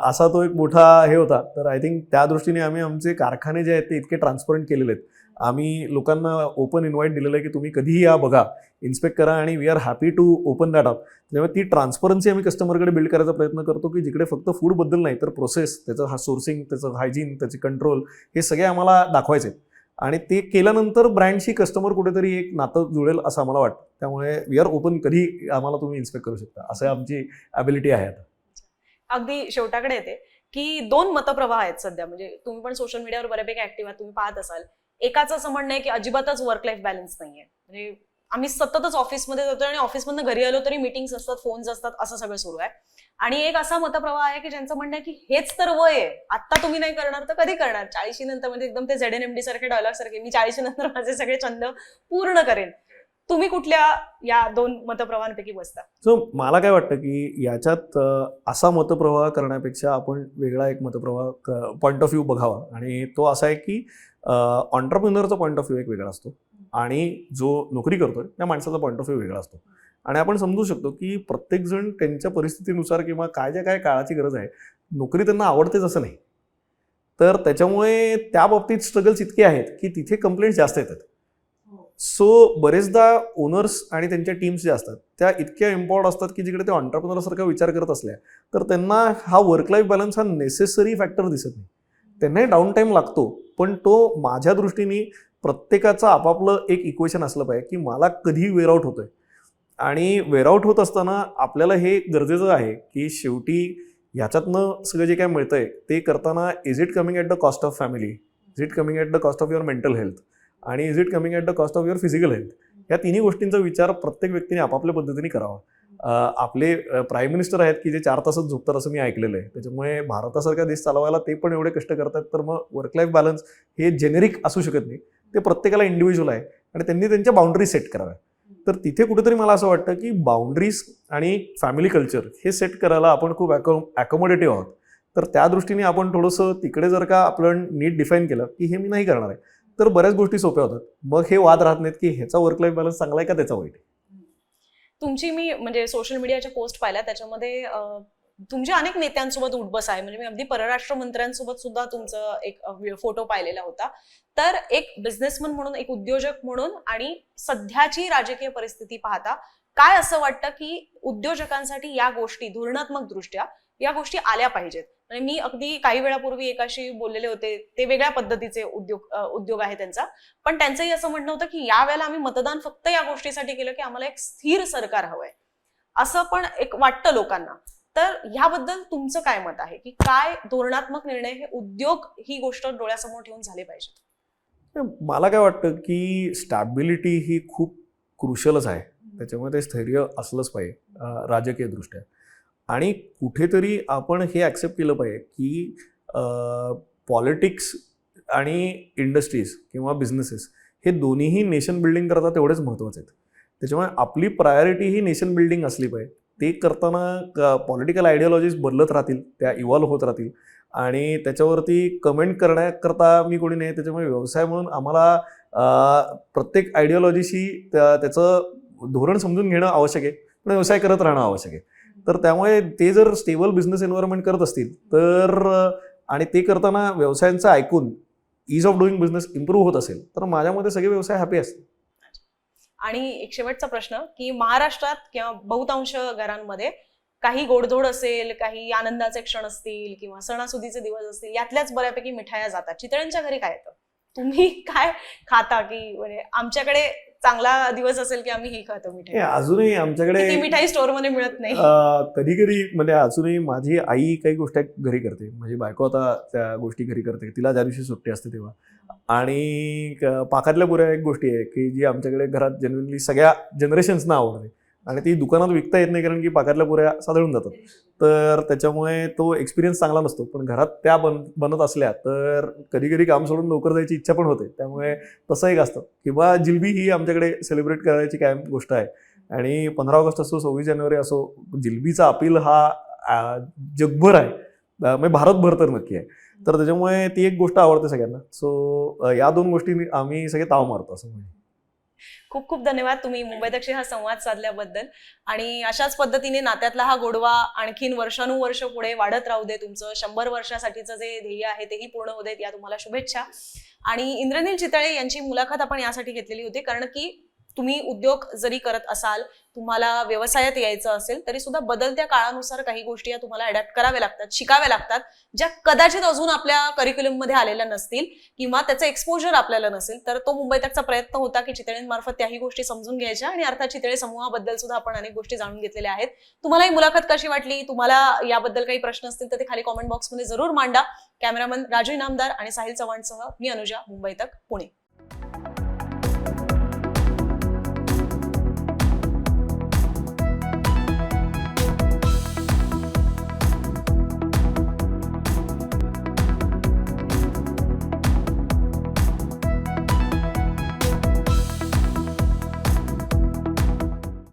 असा तो एक मोठा हे होता. तर आय थिंक त्या दृष्टीने आम्ही आमचे कारखाने जे आहेत ते इतके ट्रान्सपरंट केलेले आहेत. आम्ही लोकांना ओपन इन्व्हाइट दिलेलं आहे की तुम्ही कधीही या, बघा, इन्स्पेक्ट करा आणि we are happy to open that up. त्यामुळे ती ट्रान्सपरन्सी आम्ही कस्टमरकडे बिल्ड करायचा प्रयत्न करतो की जिकडे फक्त फूडबद्दल नाही तर प्रोसेस, त्याचं सोर्सिंग, त्याचं हायजीन, त्याची कंट्रोल, हे सगळे आम्हाला दाखवायचे. आणि ते केल्यानंतर ब्रँडशी कस्टमर कुठेतरी एक नातं जुळेल असं आम्हाला वाटतं. त्यामुळे वी आर ओपन, कधी आम्हाला तुम्ही इन्स्पेक्ट करू शकता, असं आमची ॲबिलिटी आहे आता. अगदी शेवटाकडे येते की 2 मतप्रवाह आहेत सध्या, म्हणजे तुम्ही पण सोशल मीडियावर बऱ्यापैकी ऍक्टिव्ह आहात, तुम्ही पाहत असाल. एकाचं असं म्हणणं आहे की अजिबातच वर्क लाईफ बॅलन्स नाहीये, म्हणजे आम्ही सततच ऑफिसमध्ये जातो आणि ऑफिसमधनं घरी आलो तरी मीटिंग्स असतात, फोन्स असतात, असं सगळं सुरू आहे. आणि एक असा मतप्रवाह आहे की ज्यांचं म्हणणं आहे की हेच तर वय आहे, आता तुम्ही नाही करणार तर कधी करणार? 40 नंतर, म्हणजे एकदम ते ZNMD सारखे डायलॉग सारखे, मी 40 नंतर माझे सगळे छंद पूर्ण करेन. तुम्ही कुठल्या या 2 मतप्रवाहांपैकी बसता? सो मला काय वाटतं की याच्यात असा मतप्रवाह करण्यापेक्षा आपण वेगळा एक मतप्रवाह पॉईंट ऑफ व्ह्यू बघावा. आणि तो असा आहे की ऑन्टरप्रेन्युअरचा पॉईंट ऑफ व्ह्यू एक वेगळा असतो आणि जो नोकरी करतोय त्या माणसाचा पॉईंट ऑफ व्ह्यू वेगळा असतो. आणि आपण समजू शकतो की प्रत्येकजण त्यांच्या परिस्थितीनुसार किंवा काय ज्या काय काळाची गरज आहे, नोकरी त्यांना आवडतेच असं नाही. तर त्याच्यामुळे त्या बाबतीत स्ट्रगल्स इतके आहेत की तिथे कंप्लेंट्स जास्त येतात. सो बरेचदा ओनर्स आणि त्यांच्या टीम्स ज्या असतात त्या इतक्या इम्पॉर्ट असतात की जिकडे ते ऑन्टरप्रेन्युअरसारखा विचार करत असल्या तर त्यांना हा वर्क लाईफ बॅलन्स हा नेसेसरी फॅक्टर दिसत नाही. त्यांनाही डाऊन टाईम लागतो, पण तो माझ्या दृष्टीने प्रत्येकाचं आपापलं एक इक्वेशन असलं पाहिजे की मला कधी वेअर आउट होतोय. आणि वेअर आउट होत असताना आपल्याला हे गरजेचं आहे की शेवटी ह्याच्यातनं सगळं जे काय मिळतंय ते करताना is it coming at the cost of family, is it coming at the cost of your mental health, आणि is it coming at the cost of your physical health. या तिन्ही गोष्टींचा विचार प्रत्येक व्यक्तीने आपापल्या पद्धतीने करावा. आपले प्राईम मिनिस्टर आहेत की जे 4 तासच झोपतात असं मी ऐकलेलं आहे. त्याच्यामुळे भारतासारखा देश चालवायला ते पण एवढे कष्ट करतात, तर मग वर्क लाईफ बॅलन्स हे जेनेरिक असू शकत नाही. ते प्रत्येकाला इंडिव्हिज्युअल आहे आणि त्यांनी त्यांच्या बाउंड्री सेट कराव्या. तर तिथे कुठेतरी मला असं वाटतं की बाउंड्रीज आणि फॅमिली कल्चर हे सेट करायला आपण खूप ॲकोमोडेटिव्ह आहोत. तर त्या दृष्टीने आपण थोडंसं तिकडे जर का आपलं नीट डिफाईन केलं की हे मी नाही करणार आहे, तर बऱ्याच गोष्टी सोप्या होतात. मग हे वाद राहत नाहीत की ह्याचा वर्क लाईफ बॅलन्स चांगला आहे का त्याचा वाईट आहे. तुमची मी म्हणजे सोशल मीडियाच्या पोस्ट पाहिल्या, त्याच्यामध्ये तुमच्या अनेक नेत्यांसोबत उठबस आहे. म्हणजे मी अगदी परराष्ट्र मंत्र्यांसोबत सुद्धा तुमचं एक फोटो पाहिलेला होता. तर एक बिझनेसमन म्हणून, एक उद्योजक म्हणून आणि सध्याची राजकीय परिस्थिती पाहता काय असं वाटतं की उद्योजकांसाठी या गोष्टी धोरणात्मक दृष्ट्या या गोष्टी आल्या पाहिजेत? म्हणजे मी अगदी काही वेळापूर्वी एकाशी बोललेले होते, ते वेगळ्या पद्धतीचे उद्योग आहे त्यांचा, पण त्यांचंही असं म्हणणं होतं की यावेळेला आम्ही मतदान फक्त या गोष्टीसाठी केलं की आम्हाला एक स्थिर सरकार हवंय, असं पण एक वाटतं लोकांना. तर ह्याबद्दल तुमचं काय मत आहे की काय धोरणात्मक निर्णय हे उद्योग ही गोष्ट डोळ्यासमोर ठेवून झाले पाहिजेत? मला काय वाटतं की स्टॅबिलिटी ही खूप क्रुशलच आहे. त्याच्यामुळे ते स्थैर्य असलंच पाहिजे राजकीय दृष्ट्या. आणि कुठेतरी आपण हे ॲक्सेप्ट केलं पाहिजे की पॉलिटिक्स आणि इंडस्ट्रीज किंवा बिझनेसेस हे दोन्हीही नेशन बिल्डिंग करता तेवढेच महत्त्वाचे आहेत. त्याच्यामुळे आपली प्रायोरिटी ही नेशन बिल्डिंग असली पाहिजे. ते करताना पॉलिटिकल आयडिओलॉजीज बदलत राहतील, त्या इव्हॉल्व्ह होत राहतील आणि त्याच्यावरती कमेंट करण्याकरता मी कोणी नाही. त्याच्यामुळे व्यवसाय म्हणून आम्हाला प्रत्येक आयडिओलॉजीशी त्याचं धोरण समजून घेणं आवश्यक आहे, पण व्यवसाय करत राहणं आवश्यक आहे. तर त्यामुळे ते जर स्टेबल बिझनेस एन्व्हायरमेंट करत असतील तर आणि ते करताना व्यवसायांचं ऐकून ईज ऑफ डुईंग बिझनेस इम्प्रूव्ह होत असेल तर माझ्या मते सगळे व्यवसाय हॅपी असतील. आणि एक शेवटचा प्रश्न की महाराष्ट्रात किंवा बहुतांश घरांमध्ये काही गोडधोड असेल, काही आनंदाचे क्षण असतील किंवा सणासुदीचे दिवस असतील, यातल्याच बऱ्यापैकी मिठाया जातात. चितळ्यांच्या घरी काय येतं? तुम्ही काय खाता? की म्हणजे आमच्याकडे चांगला दिवस असेल की आम्ही ही खातो मिठाई. अजूनही आमच्याकडे ती मिठाई स्टोअर मध्ये मिळत नाही. कधी कधी म्हणजे अजूनही माझी आई काही गोष्टी घरी करते. माझी बायको आता त्या गोष्टी घरी करते, तिला ज्या दिवशी सुट्टी असते तेव्हा. आणि पाकातल्या पुऱ्या एक गोष्टी आहे की जी आमच्याकडे घरात जेन्युइनली सगळ्या जनरेशन्सना आवडते आणि ती दुकानात विकता येत नाही कारण की पाकातल्या पुऱ्या साधळून जातात. तर त्याच्यामुळे तो एक्सपिरियन्स चांगला नसतो. पण घरात त्या बनत असल्या तर कधी कधी काम सोडून लवकर जायची इच्छा पण होते. त्यामुळे तसं एक असतं. किंवा जिलबी ही आमच्याकडे सेलिब्रेट करायची कायम गोष्ट आहे. आणि 15 ऑगस्ट असो, 26 जानेवारी असो, जिलबीचा अपील हा जगभर आहे, म्हणजे भारतभर तर नक्की आहे. तर त्याच्यामुळे ती एक गोष्ट आवडते सगळ्यांना. सो या 2 गोष्टी आम्ही सगळे ताव मारतो असं म्हणजे. खूप खूप धन्यवाद तुम्ही मुंबईतक्षी हा संवाद साधल्याबद्दल. आणि अशाच पद्धतीने नात्यातला हा गोडवा आणखीन वर्षानुवर्ष पुढे वाढत राहू दे. तुमचं 100 वर्षासाठीचं जे ध्येय आहे तेही पूर्ण होऊ देत, या तुम्हाला शुभेच्छा. आणि इंद्रनील चितळे यांची मुलाखत आपण यासाठी घेतलेली होती कारण की तुम्ही उद्योग जरी करत असाल, तुम्हाला व्यवसायात यायचं असेल तरी सुद्धा बदलत्या काळानुसार काही गोष्टी या तुम्हाला अडॅप्ट कराव्या लागतात, शिकाव्या लागतात, ज्या कदाचित अजून आपल्या करिक्युलम मध्ये आलेल्या नसतील किंवा त्याचं एक्सपोजर आपल्याला नसेल. तर तो मुंबईतचा प्रयत्न होता की चितळेंमार्फत त्याही गोष्टी समजून घ्यायच्या आणि अर्थात चितळे समूहाबद्दल सुद्धा आपण अनेक गोष्टी जाणून घेतलेल्या आहेत. तुम्हाला ही मुलाखत कशी वाटली? तुम्हाला याबद्दल काही प्रश्न असतील तर ते खाली कॉमेंट बॉक्समध्ये जरूर मांडा. कॅमेरामन राजू इनामदार आणि साहिल चव्हाणसह मी अनुजा, मुंबई तक, पुणे.